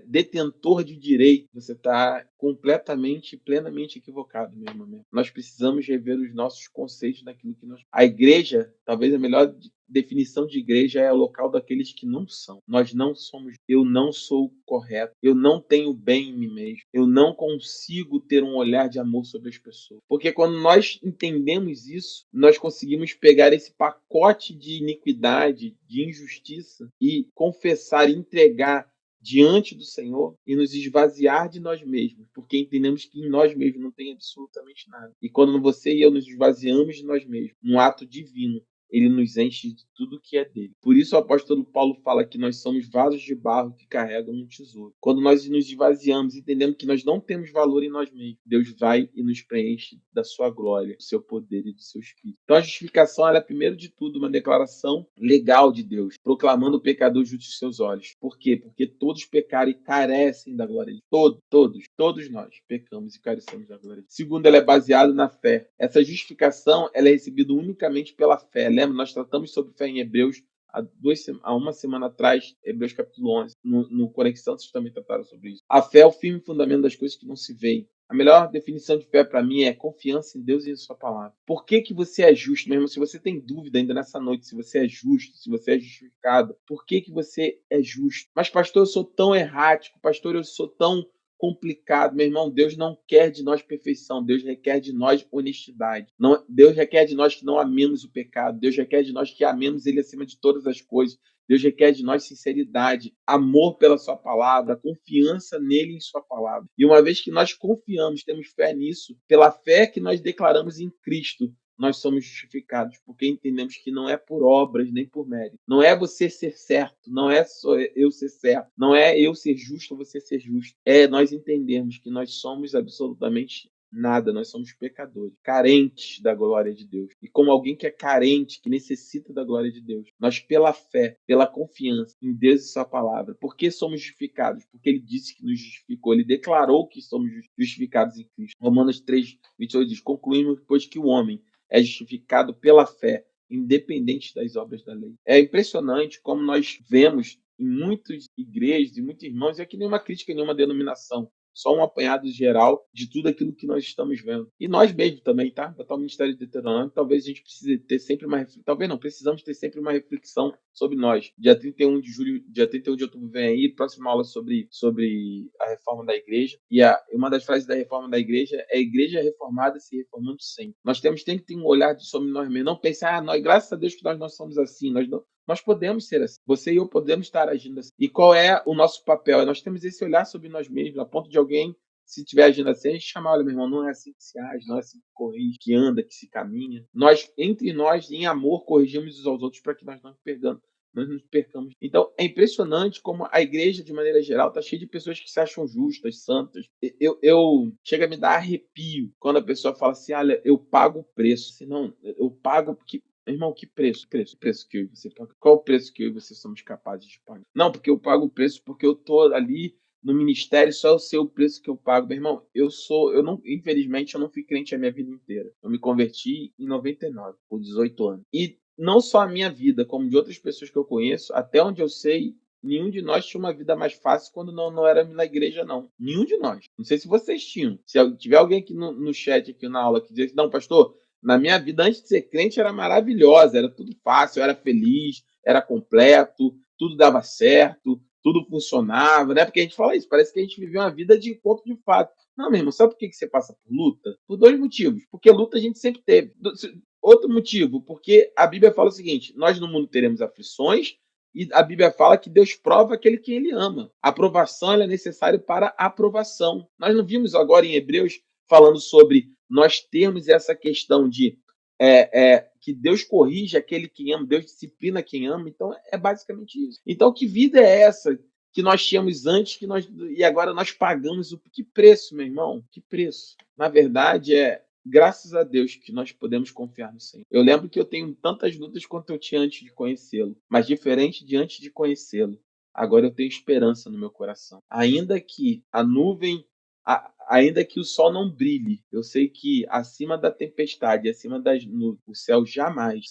detentor de direito, você está completamente, plenamente equivocado, meu irmão. Nós precisamos rever os nossos conceitos daquilo que nós... A igreja, talvez a melhor definição de igreja é o local daqueles que não são. Nós não somos. Eu não sou correto. Eu não tenho bem em mim mesmo. Eu não consigo ter um olhar de amor sobre as pessoas. Porque quando nós entendemos isso, nós conseguimos pegar esse pacote de iniquidade, de injustiça e confessar, entregar diante do Senhor e nos esvaziar de nós mesmos, porque entendemos que em nós mesmos não tem absolutamente nada. E quando você e eu nos esvaziamos de nós mesmos, um ato divino, ele nos enche de tudo que é dele. Por isso o apóstolo Paulo fala que nós somos vasos de barro que carregam um tesouro. Quando nós nos esvaziamos, entendendo que nós não temos valor em nós mesmos, Deus vai e nos preenche da sua glória, do seu poder e do seu espírito. Então a justificação ela é, primeiro de tudo, uma declaração legal de Deus, proclamando o pecador justo aos seus olhos. Por quê? Porque todos pecaram e carecem da glória de Deus. Todos nós pecamos e carecemos da glória de Deus. Segundo, ela é baseada na fé. Essa justificação ela é recebida unicamente pela fé. Lembra? Nós tratamos sobre fé em Hebreus há uma semana atrás, Hebreus capítulo 11. No Conexão, vocês também trataram sobre isso. A fé é o firme fundamento das coisas que não se veem. A melhor definição de fé para mim é confiança em Deus e em sua palavra. Por que você é justo, mesmo se você tem dúvida ainda nessa noite, se você é justo, se você é justificado, por que você é justo? Mas pastor, eu sou tão errático, pastor, eu sou tão complicado, meu irmão. Deus não quer de nós perfeição, Deus requer de nós honestidade. Deus requer de nós que não amemos o pecado, Deus requer de nós que amemos Ele acima de todas as coisas. Deus requer de nós sinceridade, amor pela sua palavra, confiança nele e em sua palavra. E uma vez que nós confiamos, temos fé nisso, pela fé que nós declaramos em Cristo, nós somos justificados, porque entendemos que não é por obras nem por mérito. Não é você ser certo, não é só eu ser certo, não é eu ser justo ou você ser justo. É nós entendermos que nós somos absolutamente nada, nós somos pecadores, carentes da glória de Deus. E como alguém que é carente, que necessita da glória de Deus, nós pela fé, pela confiança em Deus e sua palavra, por que somos justificados? Porque ele disse que nos justificou, ele declarou que somos justificados em Cristo. Romanos 3:28 diz: concluímos, pois, que o homem é justificado pela fé, independente das obras da lei. É impressionante como nós vemos em muitas igrejas e muitos irmãos, e aqui nenhuma crítica, nenhuma denominação, só um apanhado geral de tudo aquilo que nós estamos vendo. E nós mesmos também, tá? Botar o Ministério de Deuteronômio, talvez a gente precise ter sempre uma reflexão, talvez não, precisamos ter sempre uma reflexão sobre nós. Dia 31 de julho, dia 31 de outubro vem aí, próxima aula sobre a reforma da igreja. E uma das frases da reforma da igreja é: a igreja reformada se reformando sempre. Nós temos que ter um olhar sobre nós mesmos, não pensar, nós, graças a Deus que nós não somos assim, nós podemos ser assim. Você e eu podemos estar agindo assim. E qual é o nosso papel? Nós temos esse olhar sobre nós mesmos, a ponto de alguém, se estiver agindo assim, a gente chamar: olha, meu irmão, não é assim que se age, não é assim que corrige, que anda, que se caminha. Nós, entre nós, em amor, corrigimos uns aos outros para que nós não nos percamos. Então, é impressionante como a igreja, de maneira geral, está cheia de pessoas que se acham justas, santas. Chega a me dar arrepio quando a pessoa fala assim: olha, eu pago o preço. Assim, não, eu pago porque... Irmão, que preço? Preço que eu e você paga. Qual o preço que eu e você somos capazes de pagar? Não, porque eu pago o preço porque eu tô ali no ministério, só eu sei o preço que eu pago. Meu irmão, infelizmente, eu não fui crente a minha vida inteira. Eu me converti em 99, por 18 anos. E não só a minha vida, como de outras pessoas que eu conheço, até onde eu sei, nenhum de nós tinha uma vida mais fácil quando não era na igreja, não. Nenhum de nós. Não sei se vocês tinham. Se tiver alguém aqui no chat, aqui na aula, que diz: não, pastor, na minha vida, antes de ser crente, era maravilhosa, era tudo fácil, eu era feliz, era completo, tudo dava certo, tudo funcionava, né? Porque a gente fala isso, parece que a gente viveu uma vida de conto de fato. Não, meu irmão, sabe por que você passa por luta? Por dois motivos. Porque luta a gente sempre teve. Outro motivo, porque a Bíblia fala o seguinte: nós no mundo teremos aflições, e a Bíblia fala que Deus prova aquele que ele ama. A aprovação ela é necessária para a aprovação. Nós não vimos agora em Hebreus falando sobre nós termos essa questão de que Deus corrige aquele que ama, Deus disciplina quem ama. Então, é basicamente isso. Então, que vida é essa que nós tínhamos antes e agora nós pagamos que preço, meu irmão? Que preço? Na verdade, graças a Deus que nós podemos confiar no Senhor. Eu lembro que eu tenho tantas lutas quanto eu tinha antes de conhecê-lo, mas diferente de antes de conhecê-lo, agora eu tenho esperança no meu coração. Ainda que ainda que o sol não brilhe, eu sei que acima da tempestade, acima das nuvens, o sol jamais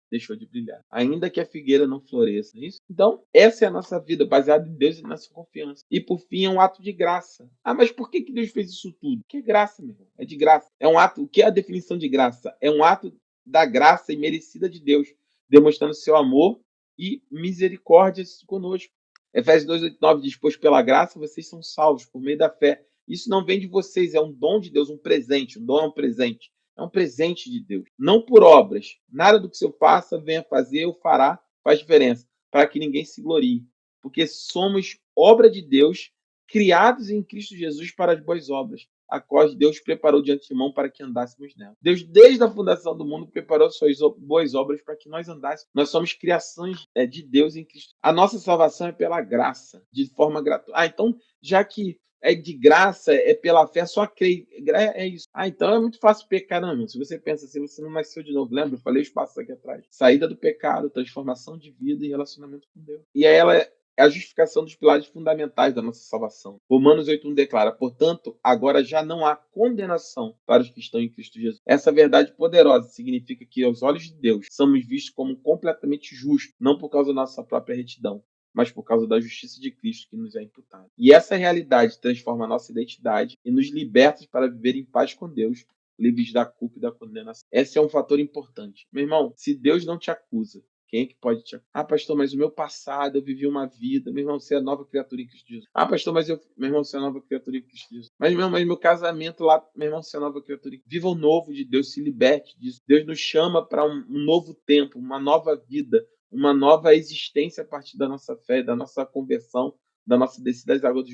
deixou de brilhar. Ainda que a figueira não floresça, é isso? Então, essa é a nossa vida, baseada em Deus e na sua confiança. E, por fim, é um ato de graça. Ah, mas por que Deus fez isso tudo? Que é graça, meu irmão. É de graça. É um ato... O que é a definição de graça? É um ato da graça imerecida de Deus, demonstrando seu amor e misericórdia conosco. Efésios 2:8-9 diz: pois pela graça vocês são salvos por meio da fé. Isso não vem de vocês, é um dom de Deus, um presente. Um dom é um presente. É um presente de Deus. Não por obras. Nada do que você faça, venha fazer ou fará, faz diferença, para que ninguém se glorie. Porque somos obra de Deus, criados em Cristo Jesus para as boas obras, a qual Deus preparou de antemão para que andássemos nela. Deus, desde a fundação do mundo, preparou suas boas obras para que nós andássemos. Nós somos criações de Deus em Cristo. A nossa salvação é pela graça, de forma gratuita. Então, já que é de graça, é pela fé, só crer. É isso. Então é muito fácil pecar, não, irmão. Se você pensa assim, você não nasceu de novo. Lembra? Eu falei os passos aqui atrás. Saída do pecado, transformação de vida e relacionamento com Deus. E aí ela é a justificação dos pilares fundamentais da nossa salvação. Romanos 8:1 declara: portanto, agora já não há condenação para os que estão em Cristo Jesus. Essa verdade poderosa significa que, aos olhos de Deus, somos vistos como completamente justos, não por causa da nossa própria retidão, mas por causa da justiça de Cristo que nos é imputada. E essa realidade transforma a nossa identidade e nos liberta para viver em paz com Deus, livres da culpa e da condenação. Esse é um fator importante. Meu irmão, se Deus não te acusa, quem é que pode te acusar? Ah, pastor, mas o meu passado, eu vivi uma vida. Meu irmão, você é nova criatura em Cristo Jesus. Ah, pastor, meu irmão, você é nova criatura em Cristo Jesus. Mas meu casamento lá, meu irmão, você é nova criatura. Viva o novo de Deus, se liberte disso. Deus nos chama para um novo tempo, uma nova vida, uma nova existência a partir da nossa fé, da nossa conversão, da nossa descida às águas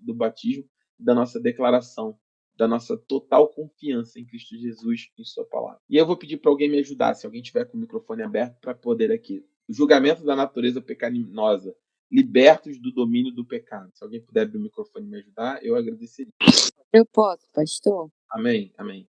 do batismo, da nossa declaração, da nossa total confiança em Cristo Jesus e sua palavra. E eu vou pedir para alguém me ajudar, se alguém tiver com o microfone aberto, para poder aqui. O julgamento da natureza pecaminosa libertos do domínio do pecado. Se alguém puder abrir o microfone e me ajudar, eu agradeceria. Eu posso, pastor? Amém, amém.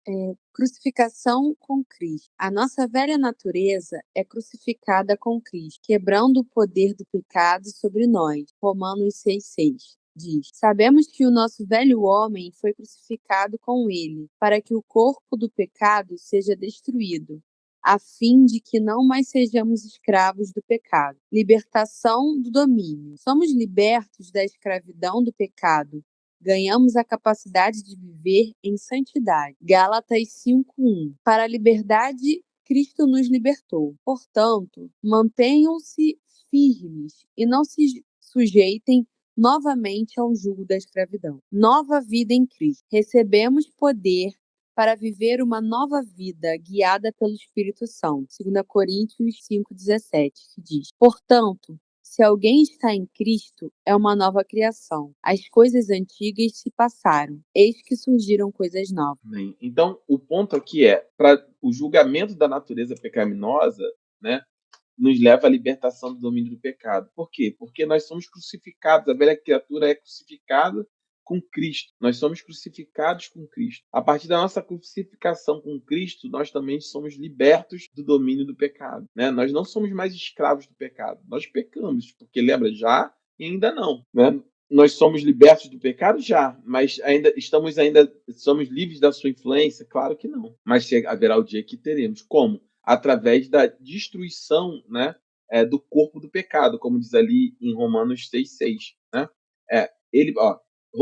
Crucificação com Cristo. A nossa velha natureza é crucificada com Cristo, quebrando o poder do pecado sobre nós. Romanos 6,6 diz: Sabemos que o nosso velho homem foi crucificado com ele, para que o corpo do pecado seja destruído, a fim de que não mais sejamos escravos do pecado. Libertação do domínio. Somos libertos da escravidão do pecado. Ganhamos a capacidade de viver em santidade. Gálatas 5:1. Para a liberdade, Cristo nos libertou. Portanto, mantenham-se firmes e não se sujeitem novamente ao jugo da escravidão. Nova vida em Cristo. Recebemos poder para viver uma nova vida guiada pelo Espírito Santo. 2 Coríntios 5:17, que diz: Portanto, se alguém está em Cristo, é uma nova criação. As coisas antigas se passaram, eis que surgiram coisas novas. Amém. Então, o ponto aqui é, para o julgamento da natureza pecaminosa, né, nos leva à libertação do domínio do pecado. Por quê? Porque nós somos crucificados, a velha criatura é crucificada com Cristo. Nós somos crucificados com Cristo. A partir da nossa crucificação com Cristo, nós também somos libertos do domínio do pecado, né? Nós não somos mais escravos do pecado. Nós pecamos, porque lembra, já e ainda não, né? Nós somos libertos do pecado já, mas somos livres da sua influência? Claro que não. Mas haverá o dia que teremos. Como? Através da destruição, né, do corpo do pecado, como diz ali em Romanos 6,6. Né?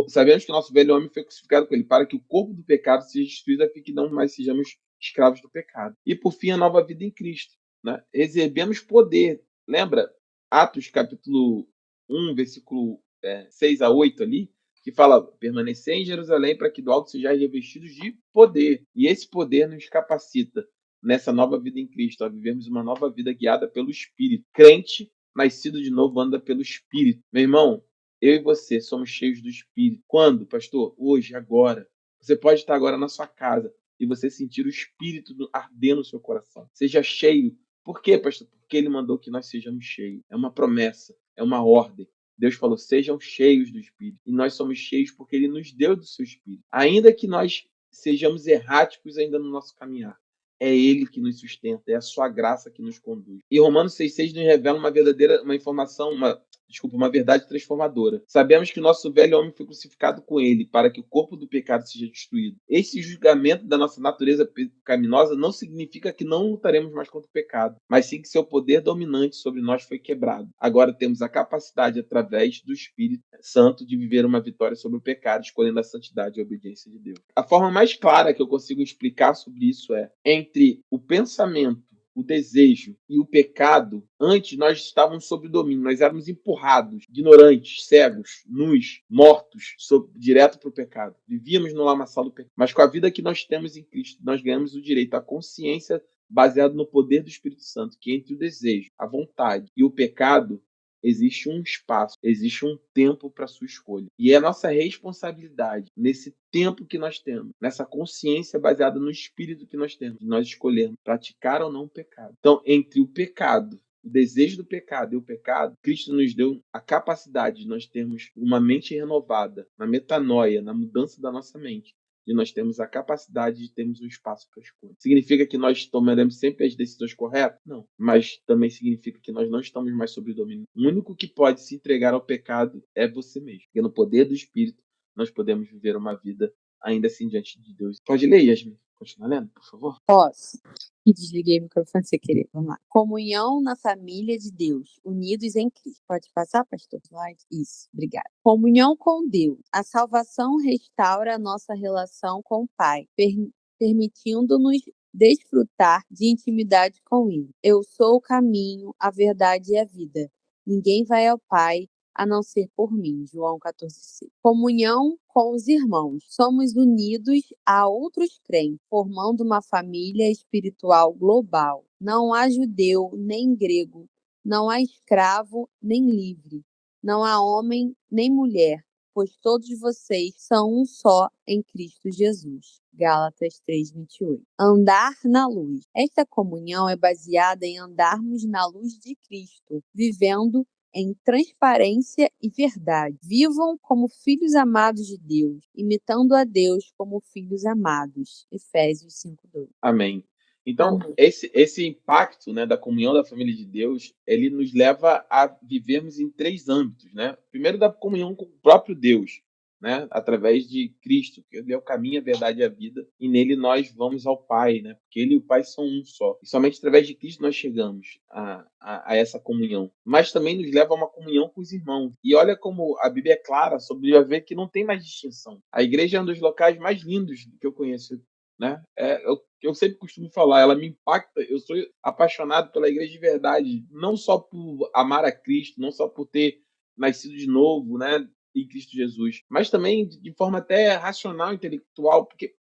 Sabemos que o nosso velho homem foi crucificado com ele, para que o corpo do pecado seja destruído, a fim que não mais sejamos escravos do pecado. E por fim, a nova vida em Cristo. Né? Recebemos poder. Lembra? Atos capítulo 1, versículo 6-8 ali, que fala: permanecer em Jerusalém para que do alto sejais revestidos de poder. E esse poder nos capacita nessa nova vida em Cristo, a vivermos uma nova vida guiada pelo Espírito. Crente, nascido de novo, anda pelo Espírito. Meu irmão, eu e você somos cheios do Espírito. Quando, pastor? Hoje, agora. Você pode estar agora na sua casa e você sentir o Espírito arder no seu coração. Seja cheio. Por quê, pastor? Porque ele mandou que nós sejamos cheios. É uma promessa, é uma ordem. Deus falou: sejam cheios do Espírito. E nós somos cheios porque ele nos deu do seu Espírito. Ainda que nós sejamos erráticos ainda no nosso caminhar, é ele que nos sustenta, é a sua graça que nos conduz. E Romanos 6,6 nos revela uma verdade transformadora. Sabemos que o nosso velho homem foi crucificado com ele, para que o corpo do pecado seja destruído. Esse julgamento da nossa natureza pecaminosa não significa que não lutaremos mais contra o pecado, mas sim que seu poder dominante sobre nós foi quebrado. Agora temos a capacidade, através do Espírito Santo, de viver uma vitória sobre o pecado, escolhendo a santidade e a obediência de Deus. A forma mais clara que eu consigo explicar sobre isso é: entre o pensamento, o desejo e o pecado, antes nós estávamos sob domínio, nós éramos empurrados, ignorantes, cegos, nus, mortos, direto para o pecado. Vivíamos no lamaçal do pecado. Mas com a vida que nós temos em Cristo, nós ganhamos o direito à consciência baseado no poder do Espírito Santo, que entre o desejo, a vontade e o pecado existe um espaço, existe um tempo para sua escolha. E é a nossa responsabilidade, nesse tempo que nós temos, nessa consciência baseada no Espírito que nós temos, de nós escolhermos praticar ou não o pecado. Então, entre o pecado, o desejo do pecado e o pecado, Cristo nos deu a capacidade de nós termos uma mente renovada, na metanoia, na mudança da nossa mente. E nós temos a capacidade de termos um espaço para escolha. Significa que nós tomaremos sempre as decisões corretas? Não. Mas também significa que nós não estamos mais sob domínio. O único que pode se entregar ao pecado é você mesmo. Porque no poder do Espírito, nós podemos viver uma vida ainda assim diante de Deus. Pode ler, Yasmin. Continua lendo, por favor. Posso? E desliguei o microfone sem querer. Vamos lá. Comunhão na família de Deus, unidos em Cristo. Pode passar, pastor? Slide? Isso, obrigada. Comunhão com Deus. A salvação restaura a nossa relação com o Pai, permitindo-nos desfrutar de intimidade com Ele. Eu sou o caminho, a verdade e a vida. Ninguém vai ao Pai a não ser por mim. João 14,6. Comunhão com os irmãos. Somos unidos a outros crentes, formando uma família espiritual global. Não há judeu nem grego, não há escravo nem livre, não há homem nem mulher, pois todos vocês são um só em Cristo Jesus. Gálatas 3:28. Andar na luz. Esta comunhão é baseada em andarmos na luz de Cristo, vivendo em transparência e verdade. Vivam como filhos amados de Deus, imitando a Deus como filhos amados. Efésios 5:2. Amém. Então, Amém. esse impacto, né, da comunhão da família de Deus, ele nos leva a vivermos em 3 âmbitos, né? Primeiro, da comunhão com o próprio Deus, né, através de Cristo, que ele é o caminho, a verdade e a vida, e nele nós vamos ao Pai, né? Porque ele e o Pai são um só. E somente através de Cristo nós chegamos a essa comunhão. Mas também nos leva a uma comunhão com os irmãos. E olha como a Bíblia é clara sobre ver que não tem mais distinção. A igreja é um dos locais mais lindos que eu conheço, né? Eu sempre costumo falar, ela me impacta. Eu sou apaixonado pela igreja de verdade, não só por amar a Cristo, não só por ter nascido de novo, né, em Cristo Jesus, mas também de forma até racional, intelectual, porque,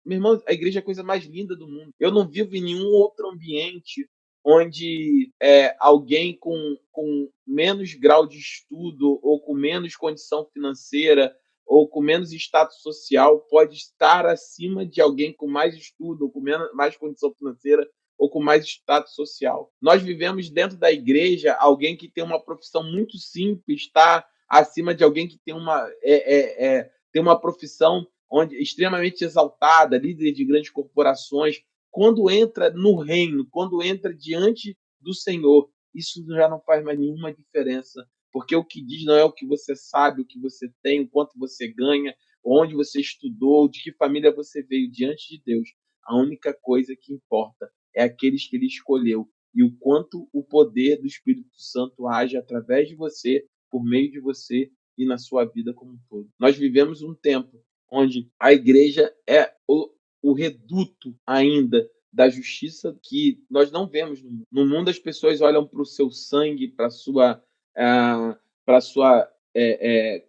meu irmão, a igreja é a coisa mais linda do mundo. Eu não vivo em nenhum outro ambiente onde alguém com menos grau de estudo ou com menos condição financeira ou com menos status social pode estar acima de alguém com mais estudo, ou com mais condição financeira, ou com mais status social. Nós vivemos dentro da igreja, alguém que tem uma profissão muito simples está acima de alguém que tem uma profissão extremamente exaltada, líder de grandes corporações. Quando entra no reino, quando entra diante do Senhor, isso já não faz mais nenhuma diferença, porque o que diz não é o que você sabe, o que você tem, o quanto você ganha, onde você estudou, de que família você veio. Diante de Deus, a única coisa que importa é aqueles que ele escolheu e o quanto o poder do Espírito Santo age através de você, por meio de você e na sua vida como um todo. Nós vivemos um tempo onde a igreja é o reduto ainda da justiça que nós não vemos no mundo. No mundo as pessoas olham para o seu sangue, para a sua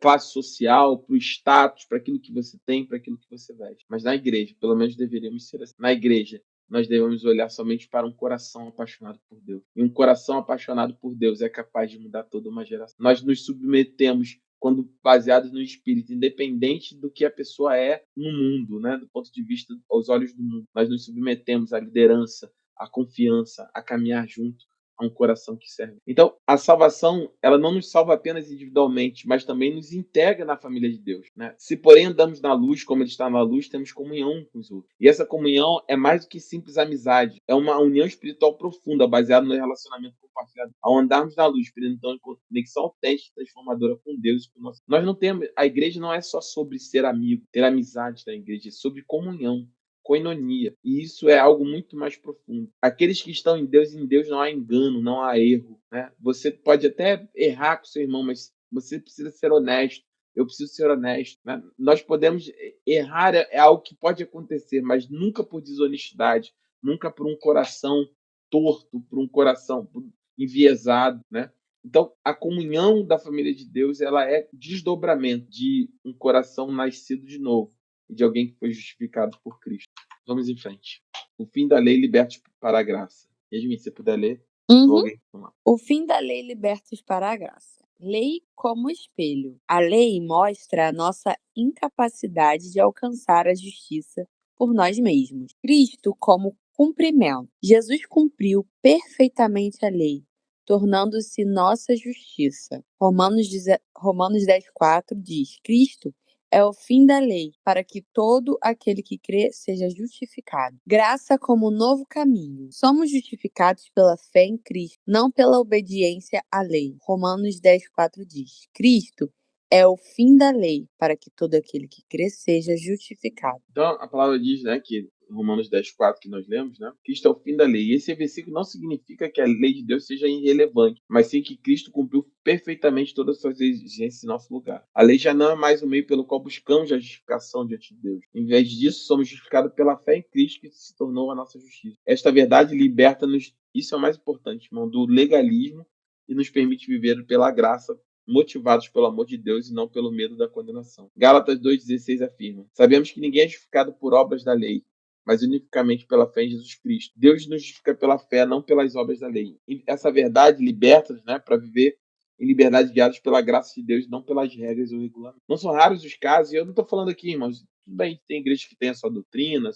classe social, para o status, para aquilo que você tem, para aquilo que você veste. Mas na igreja, pelo menos deveríamos ser assim. Na igreja, nós devemos olhar somente para um coração apaixonado por Deus. E um coração apaixonado por Deus é capaz de mudar toda uma geração. Nós nos submetemos quando baseados no Espírito, independente do que a pessoa é no mundo, né? Do ponto de vista aos olhos do mundo. Nós nos submetemos à liderança, à confiança, a caminhar junto a um coração que serve. Então, a salvação, ela não nos salva apenas individualmente, mas também nos integra na família de Deus, né? Se, porém, andamos na luz, como ele está na luz, temos comunhão com os outros. E essa comunhão é mais do que simples amizade, é uma união espiritual profunda, baseada no relacionamento compartilhado. Ao andarmos na luz, experimentando conexão autêntica e transformadora com Deus e com nós. Nós não temos, a igreja não é só sobre ser amigo, ter amizade na igreja, é sobre comunhão, koinonia. E isso é algo muito mais profundo. Aqueles que estão em Deus não há engano, não há erro, né? Você pode até errar com seu irmão, mas você precisa ser honesto. Eu preciso ser honesto, né? Nós podemos errar, é algo que pode acontecer, mas nunca por desonestidade, nunca por um coração torto, por um coração enviesado, né? Então, a comunhão da família de Deus, ela é desdobramento de um coração nascido de novo e de alguém que foi justificado por Cristo. Vamos em frente. O fim da lei liberta para a graça. Yasmin, se você puder ler. Uhum. Alguém, vamos lá. O fim da lei liberta-os para a graça. Lei como espelho. A lei mostra a nossa incapacidade de alcançar a justiça por nós mesmos. Cristo como cumprimento. Jesus cumpriu perfeitamente a lei, tornando-se nossa justiça. Romanos 10:4 diz: Cristo é o fim da lei, para que todo aquele que crê seja justificado. Graça como novo caminho. Somos justificados pela fé em Cristo, não pela obediência à lei. Romanos 10:4 diz: Cristo é o fim da lei, para que todo aquele que crê seja justificado. Então, a palavra diz, né, que Romanos 10:4 que nós lemos, né? Cristo é o fim da lei. E esse versículo não significa que a lei de Deus seja irrelevante, mas sim que Cristo cumpriu perfeitamente todas as suas exigências em nosso lugar. A lei já não é mais o meio pelo qual buscamos a justificação diante de Deus. Em vez disso, somos justificados pela fé em Cristo, que se tornou a nossa justiça. Esta verdade liberta-nos, isso é o mais importante, irmão, do legalismo e nos permite viver pela graça, motivados pelo amor de Deus e não pelo medo da condenação. Gálatas 2,16 afirma: sabemos que ninguém é justificado por obras da lei, mas unicamente pela fé em Jesus Cristo. Deus nos justifica pela fé, não pelas obras da lei. E essa verdade liberta-nos, né, para viver em liberdade guiados pela graça de Deus, não pelas regras ou regulamentos. Não são raros os casos, e eu não estou falando aqui, irmãos, tudo bem, tem igrejas que têm a sua doutrina,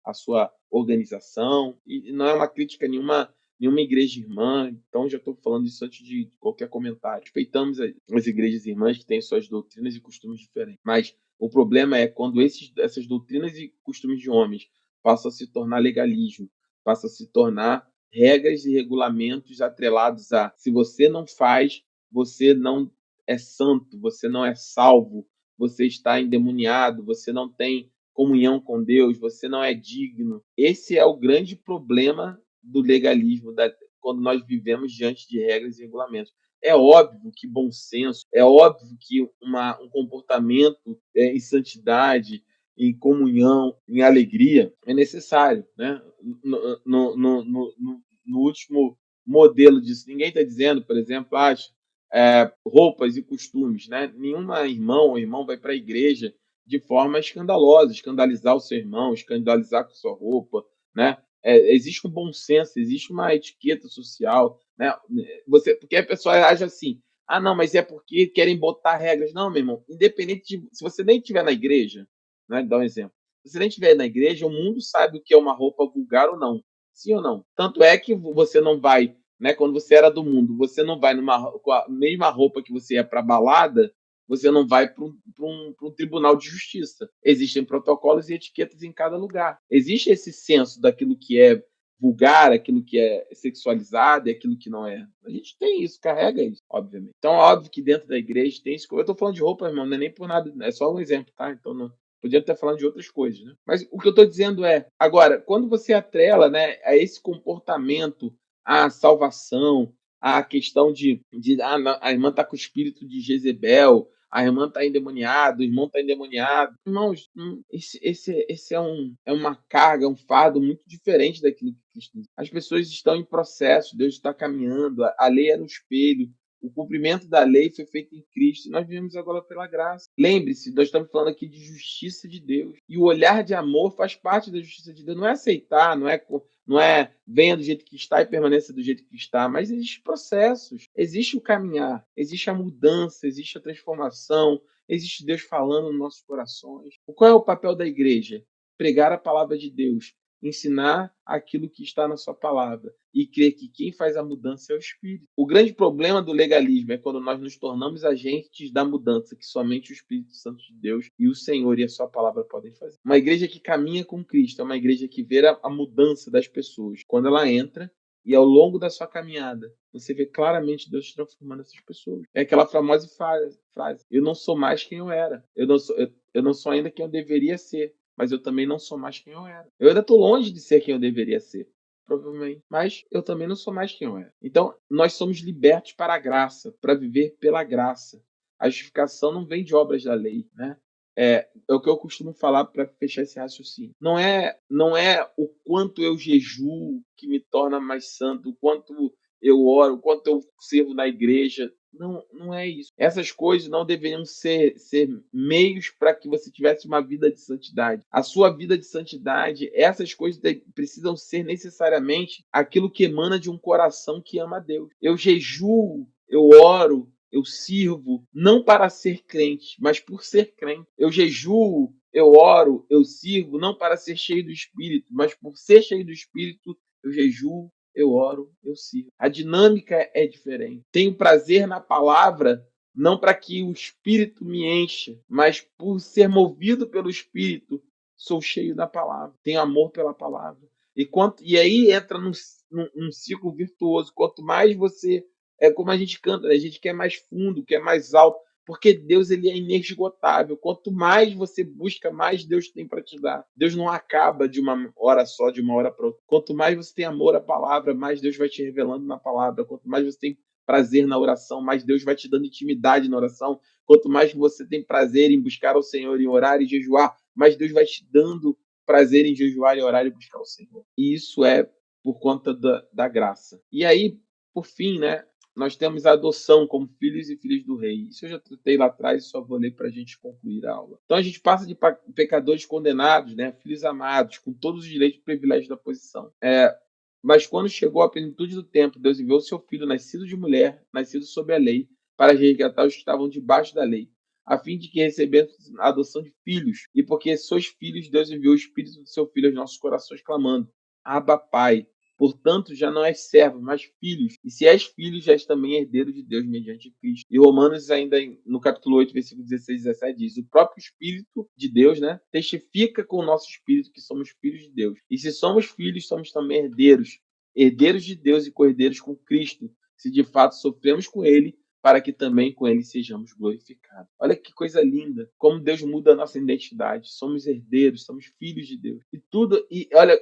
a sua organização, e não é uma crítica nenhuma nenhuma igreja irmã, então já estou falando isso antes de qualquer comentário. Respeitamos as igrejas irmãs que têm suas doutrinas e costumes diferentes, mas o problema é quando essas doutrinas e costumes de homens passam a se tornar legalismo, passam a se tornar regras e regulamentos atrelados a se você não faz, você não é santo, você não é salvo, você está endemoniado, você não tem comunhão com Deus, você não é digno. Esse é o grande problema do legalismo, quando nós vivemos diante de regras e regulamentos. É óbvio que bom senso, é óbvio que um comportamento em santidade, em comunhão, em alegria, é necessário. Né? No último modelo disso, ninguém está dizendo, por exemplo, roupas e costumes. Né? Nenhuma irmão ou irmão vai para a igreja de forma escandalosa, escandalizar o seu irmão, escandalizar com sua roupa. Né? Existe um bom senso, existe uma etiqueta social. Né? Porque a pessoa age assim, não, mas é porque querem botar regras. Não, meu irmão, independente de... Se você nem estiver na igreja, né, dá um exemplo. Se você nem estiver na igreja, o mundo sabe o que é uma roupa vulgar ou não. Sim ou não? Tanto é que você não vai, né, quando você era do mundo, você não vai com a mesma roupa que você ia para balada, você não vai para um tribunal de justiça. Existem protocolos e etiquetas em cada lugar. Existe esse senso daquilo que é vulgar, aquilo que é sexualizado e aquilo que não é. A gente tem isso, carrega isso, obviamente. Então, óbvio que dentro da igreja tem isso. Eu estou falando de roupa, irmão, não é nem por nada, é só um exemplo, tá? Então, não podia estar falando de outras coisas, né? Mas o que eu estou dizendo é, agora, quando você atrela, né, a esse comportamento, a salvação, a questão a irmã está com o espírito de Jezebel, a irmã está endemoniada, o irmão está endemoniado. Irmãos, esse é uma carga, um fardo muito diferente daquilo que Cristo diz. As pessoas estão em processo, Deus está caminhando, a lei é no espelho, o cumprimento da lei foi feito em Cristo e nós vivemos agora pela graça. Lembre-se, nós estamos falando aqui de justiça de Deus. E o olhar de amor faz parte da justiça de Deus. Não é aceitar, não é venha do jeito que está e permaneça do jeito que está, mas existem processos, existe o caminhar, existe a mudança, existe a transformação, existe Deus falando nos nossos corações. Qual é o papel da igreja? Pregar a palavra de Deus, ensinar aquilo que está na sua palavra e crer que quem faz a mudança é o Espírito. O grande problema do legalismo é quando nós nos tornamos agentes da mudança que somente o Espírito Santo de Deus e o Senhor e a sua palavra podem fazer. Uma igreja que caminha com Cristo é uma igreja que vê a mudança das pessoas. Quando ela entra e ao longo da sua caminhada, você vê claramente Deus transformando essas pessoas. É aquela famosa frase: eu não sou mais quem eu era. Eu não sou ainda quem eu deveria ser, mas eu também não sou mais quem eu era. Eu ainda estou longe de ser quem eu deveria ser, provavelmente, mas eu também não sou mais quem eu era. Então, nós somos libertos para a graça, para viver pela graça. A justificação não vem de obras da lei, né? É o que eu costumo falar para fechar esse raciocínio. Não é o quanto eu jejuo que me torna mais santo, o quanto eu oro, o quanto eu sirvo na igreja. Não é isso. Essas coisas não deveriam ser meios para que você tivesse uma vida de santidade. A sua vida de santidade, essas coisas precisam ser necessariamente aquilo que emana de um coração que ama a Deus. Eu jejuo, eu oro, eu sirvo, não para ser crente, mas por ser crente. Eu jejuo, eu oro, eu sirvo, não para ser cheio do Espírito, mas por ser cheio do Espírito, eu jejuo, eu oro, eu sirvo. A dinâmica é diferente. Tenho prazer na palavra, não para que o Espírito me encha, mas por ser movido pelo Espírito, sou cheio da palavra. Tenho amor pela palavra. E aí entra num ciclo virtuoso. Quanto mais você... É como a gente canta, né? A gente quer mais fundo, quer mais alto, porque Deus ele é inesgotável. Quanto mais você busca, mais Deus tem para te dar. Deus não acaba de uma hora só, de uma hora para outra. Quanto mais você tem amor à palavra, mais Deus vai te revelando na palavra. Quanto mais você tem prazer na oração, mais Deus vai te dando intimidade na oração. Quanto mais você tem prazer em buscar o Senhor, em orar e jejuar, mais Deus vai te dando prazer em jejuar e orar e buscar o Senhor. E isso é por conta da graça. E aí, por fim, né? Nós temos a adoção como filhos e filhas do rei. Isso eu já tratei lá atrás e só vou ler para a gente concluir a aula. Então a gente passa de pecadores condenados, né, filhos amados, com todos os direitos e privilégios da posição. Mas quando chegou a plenitude do tempo, Deus enviou o seu filho, nascido de mulher, nascido sob a lei, para resgatar os que estavam debaixo da lei, a fim de que recebessem a adoção de filhos. E porque sois filhos, Deus enviou o Espírito do seu Filho aos nossos corações, clamando: Abba, Pai. Portanto, já não és servo, mas filhos. E se és filho, já és também herdeiro de Deus mediante Cristo. E Romanos, ainda no capítulo 8, versículo 16 e 17, diz: o próprio Espírito de Deus, né, testifica com o nosso espírito que somos filhos de Deus. E se somos filhos, somos também herdeiros. Herdeiros de Deus e co-herdeiros com Cristo, se de fato sofremos com Ele, para que também com Ele sejamos glorificados. Olha que coisa linda, como Deus muda a nossa identidade. Somos herdeiros, somos filhos de Deus. E tudo, e olha,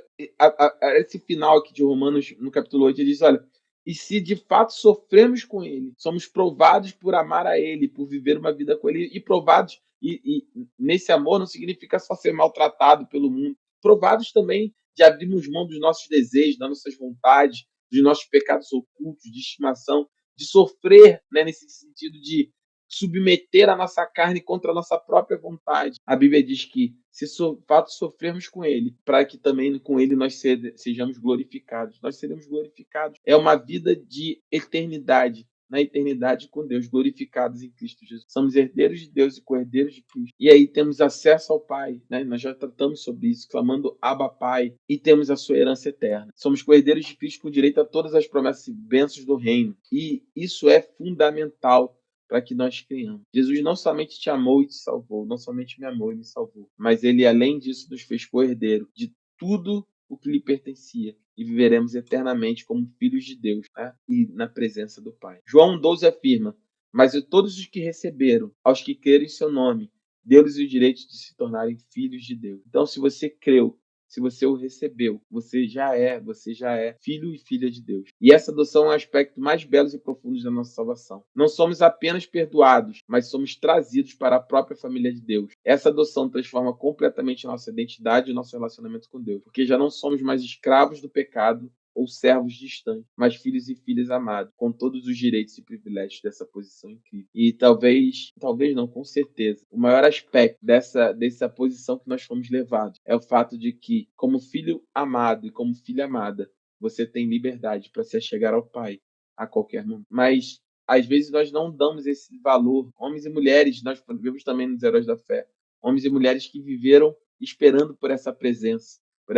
esse final aqui de Romanos, no capítulo 8, ele diz, olha, e se de fato sofremos com Ele, somos provados por amar a Ele, por viver uma vida com Ele, e provados, e nesse amor não significa só ser maltratado pelo mundo, provados também de abrirmos mão dos nossos desejos, das nossas vontades, dos nossos pecados ocultos, de estimação, de sofrer, né, nesse sentido de submeter a nossa carne contra a nossa própria vontade. A Bíblia diz que, se de fato sofrermos com Ele, para que também com Ele nós sejamos glorificados. Nós seremos glorificados. É uma vida de eternidade, na eternidade com Deus, glorificados em Cristo Jesus. Somos herdeiros de Deus e co-herdeiros de Cristo. E aí temos acesso ao Pai, né? Nós já tratamos sobre isso, clamando Abba Pai, e temos a sua herança eterna. Somos co-herdeiros de Cristo com direito a todas as promessas e bênçãos do reino. E isso é fundamental para que nós criamos. Jesus não somente te amou e te salvou, não somente me amou e me salvou, mas Ele, além disso, nos fez co-herdeiro de tudo o que lhe pertencia, e viveremos eternamente como filhos de Deus, né? E na presença do Pai. João 12 afirma: mas a todos os que receberam, aos que creram em seu nome, deu-lhes o direito de se tornarem filhos de Deus. Então, se você creu, se você o recebeu, você já é filho e filha de Deus. E essa adoção é um aspecto mais belo e profundo da nossa salvação. Não somos apenas perdoados, mas somos trazidos para a própria família de Deus. Essa adoção transforma completamente a nossa identidade e o nosso relacionamento com Deus, porque já não somos mais escravos do pecado ou servos distantes, mas filhos e filhas amados, com todos os direitos e privilégios dessa posição incrível. E talvez não, com certeza, o maior aspecto dessa posição que nós fomos levados é o fato de que, como filho amado e como filha amada, você tem liberdade para se achegar ao Pai a qualquer momento. Mas, às vezes, nós não damos esse valor. Homens e mulheres, nós vemos também nos Heróis da Fé, homens e mulheres que viveram esperando por essa presença, por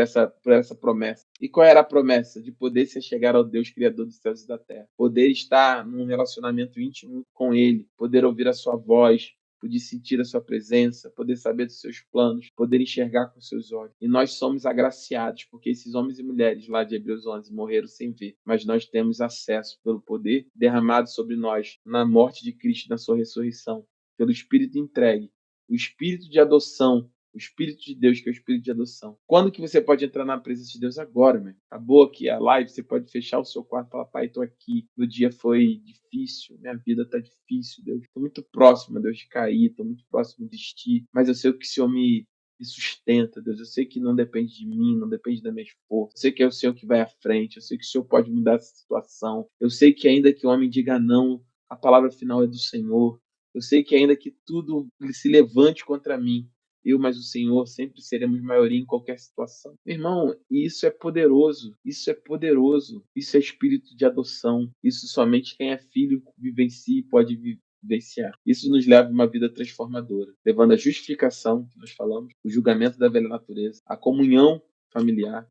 essa promessa. E qual era a promessa? De poder se chegar ao Deus Criador dos céus e da terra. Poder estar num relacionamento íntimo com Ele, poder ouvir a sua voz, poder sentir a sua presença, poder saber dos seus planos, poder enxergar com seus olhos. E nós somos agraciados, porque esses homens e mulheres lá de Hebreus 11 morreram sem ver, mas nós temos acesso pelo poder derramado sobre nós na morte de Cristo, na sua ressurreição, pelo Espírito entregue, o Espírito de adoção, o Espírito de Deus, que é o Espírito de adoção. Quando que você pode entrar na presença de Deus? Agora, meu. Acabou aqui a live, você pode fechar o seu quarto e falar: Pai, estou aqui. O dia foi difícil, minha vida está difícil, Deus. Estou muito próximo, Deus, de cair, estou muito próximo de desistir, mas eu sei que o Senhor me sustenta, Deus. Eu sei que não depende de mim, não depende da minha força. Eu sei que é o Senhor que vai à frente. Eu sei que o Senhor pode mudar essa situação. Eu sei que ainda que o homem diga não, a palavra final é do Senhor. Eu sei que ainda que tudo se levante contra mim, mas o Senhor sempre seremos maioria em qualquer situação. Meu irmão, isso é poderoso, isso é espírito de adoção, isso somente quem é filho vivencia e pode vivenciar. Isso nos leva a uma vida transformadora, levando a justificação, que nós falamos, o julgamento da velha natureza, a comunhão familiar,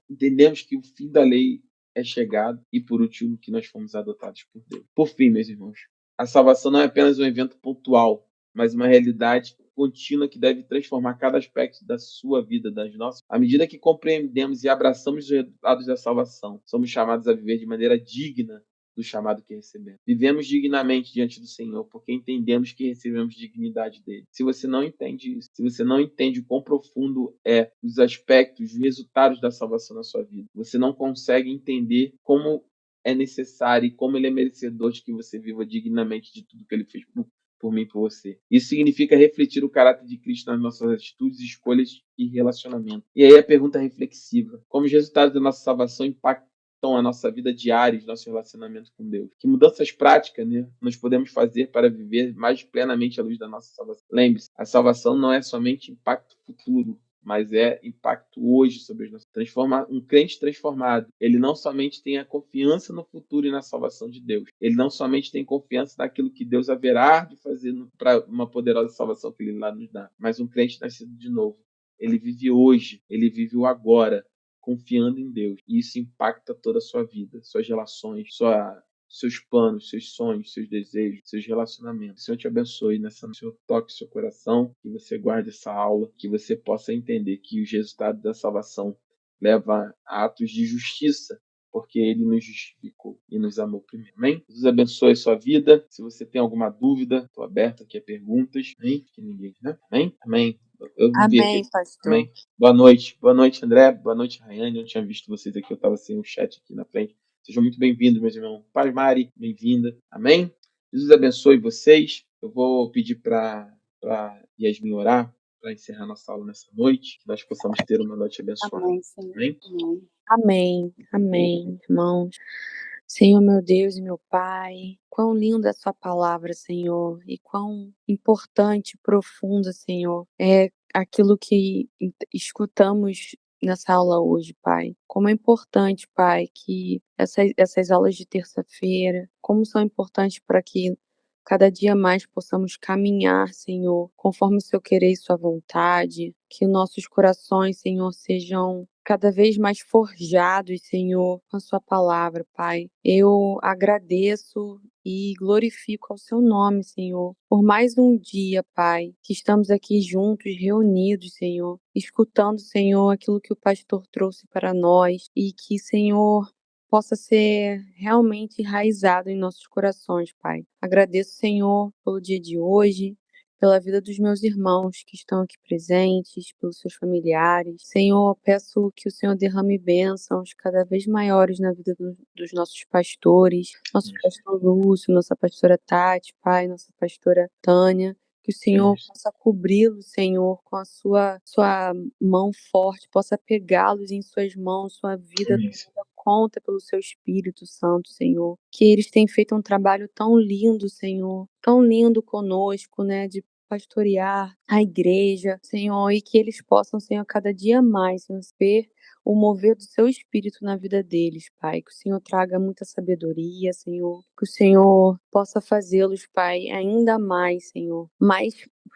entendemos que o fim da lei é chegado e, por último, que nós fomos adotados por Deus. Por fim, meus irmãos, a salvação não é apenas um evento pontual, mas uma realidade contínua que deve transformar cada aspecto da sua vida, das nossas. À medida que compreendemos e abraçamos os resultados da salvação, somos chamados a viver de maneira digna do chamado que recebemos. Vivemos dignamente diante do Senhor, porque entendemos que recebemos dignidade dele. Se você não entende isso, se você não entende o quão profundo é os aspectos, os resultados da salvação na sua vida, você não consegue entender como é necessário e como ele é merecedor de que você viva dignamente de tudo que ele fez por mim e por você. Isso significa refletir o caráter de Cristo nas nossas atitudes, escolhas e relacionamento. E aí a pergunta reflexiva: como os resultados da nossa salvação impactam a nossa vida diária e nosso relacionamento com Deus? Que mudanças práticas, né, nós podemos fazer para viver mais plenamente a luz da nossa salvação? Lembre-se, a salvação não é somente impacto futuro, mas é impacto hoje sobre as nossas. Um crente transformado, ele não somente tem a confiança no futuro e na salvação de Deus, ele não somente tem confiança naquilo que Deus haverá de fazer para uma poderosa salvação que ele lá nos dá, mas um crente nascido de novo, ele vive hoje, ele vive o agora, confiando em Deus. E isso impacta toda a sua vida, suas relações, seus planos, seus sonhos, seus desejos, seus relacionamentos. Que o Senhor te abençoe nessa noite. Que o Senhor toque seu coração, que você guarde essa aula, que você possa entender que os resultados da salvação levam a atos de justiça, porque Ele nos justificou e nos amou primeiro. Amém? Deus abençoe a sua vida. Se você tem alguma dúvida, estou aberto aqui a perguntas. Amém? Que ninguém, né? Amém? Amém. Eu vi Amém, aqui. pastor. Amém. Boa noite. Boa noite, André. Boa noite, Rayane. Eu não tinha visto vocês aqui, eu estava sem o chat aqui na frente. Sejam muito bem-vindos, meus irmãos. Paz, Mari, bem-vinda. Amém? Jesus abençoe vocês. Eu vou pedir para Yasmin orar para encerrar nossa aula nessa noite, que nós possamos ter uma noite abençoada. Amém, Senhor. Amém? Amém. Amém, amém, irmãos. Senhor, meu Deus e meu Pai, quão linda é a sua palavra, Senhor, e quão importante, profunda, Senhor, é aquilo que escutamos nessa aula hoje, Pai. Como é importante, Pai, que essas aulas de terça-feira, como são importantes para que cada dia mais possamos caminhar, Senhor, conforme o seu querer e sua vontade, que nossos corações, Senhor, sejam cada vez mais forjados, Senhor, com a sua palavra, Pai. Eu agradeço e glorifico ao seu nome, Senhor, por mais um dia, Pai, que estamos aqui juntos, reunidos, Senhor, escutando, Senhor, aquilo que o pastor trouxe para nós e que, Senhor, possa ser realmente enraizado em nossos corações, Pai. Agradeço, Senhor, pelo dia de hoje, pela vida dos meus irmãos que estão aqui presentes, pelos seus familiares. Senhor, peço que o Senhor derrame bênçãos cada vez maiores na vida dos nossos pastores, nosso pastor Lúcio, nossa pastora Tati, Pai, nossa pastora Tânia. Que o Senhor possa cobri-los, Senhor, com a sua mão forte, possa pegá-los em suas mãos, sua vida tomada conta pelo seu Espírito Santo, Senhor. Que eles têm feito um trabalho tão lindo, Senhor, tão lindo conosco, né, de pastorear a igreja, Senhor, e que eles possam, Senhor, cada dia mais, Senhor, ver o mover do seu Espírito na vida deles, Pai. Que o Senhor traga muita sabedoria, Senhor. Que o Senhor possa fazê-los, Pai, ainda mais, Senhor, mais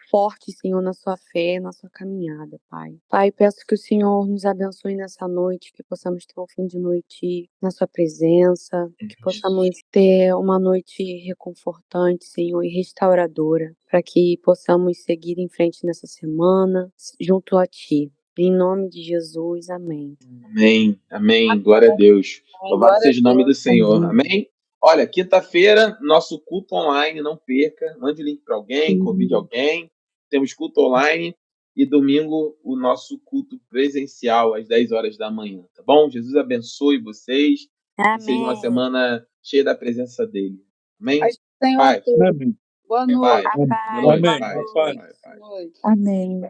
fortes, Senhor, na sua fé, na sua caminhada, Pai. Pai, peço que o Senhor nos abençoe nessa noite, que possamos ter um fim de noite na sua presença, que possamos ter uma noite reconfortante, Senhor, e restauradora, para que possamos seguir em frente nessa semana, junto a Ti. Em nome de Jesus, amém. Amém, amém. Glória a Deus. Louvado seja o nome do Senhor. Amém. Olha, quinta-feira, nosso culto online, não perca. Mande o link para alguém, convide alguém. Temos culto online. E domingo, o nosso culto presencial, às 10 horas da manhã. Tá bom? Jesus abençoe vocês. Que seja uma semana cheia da presença dele. Amém? Senhor, Paz. Amém. boa Paz. noite. Boa noite. Amém. Paz. Paz. Paz. Amém.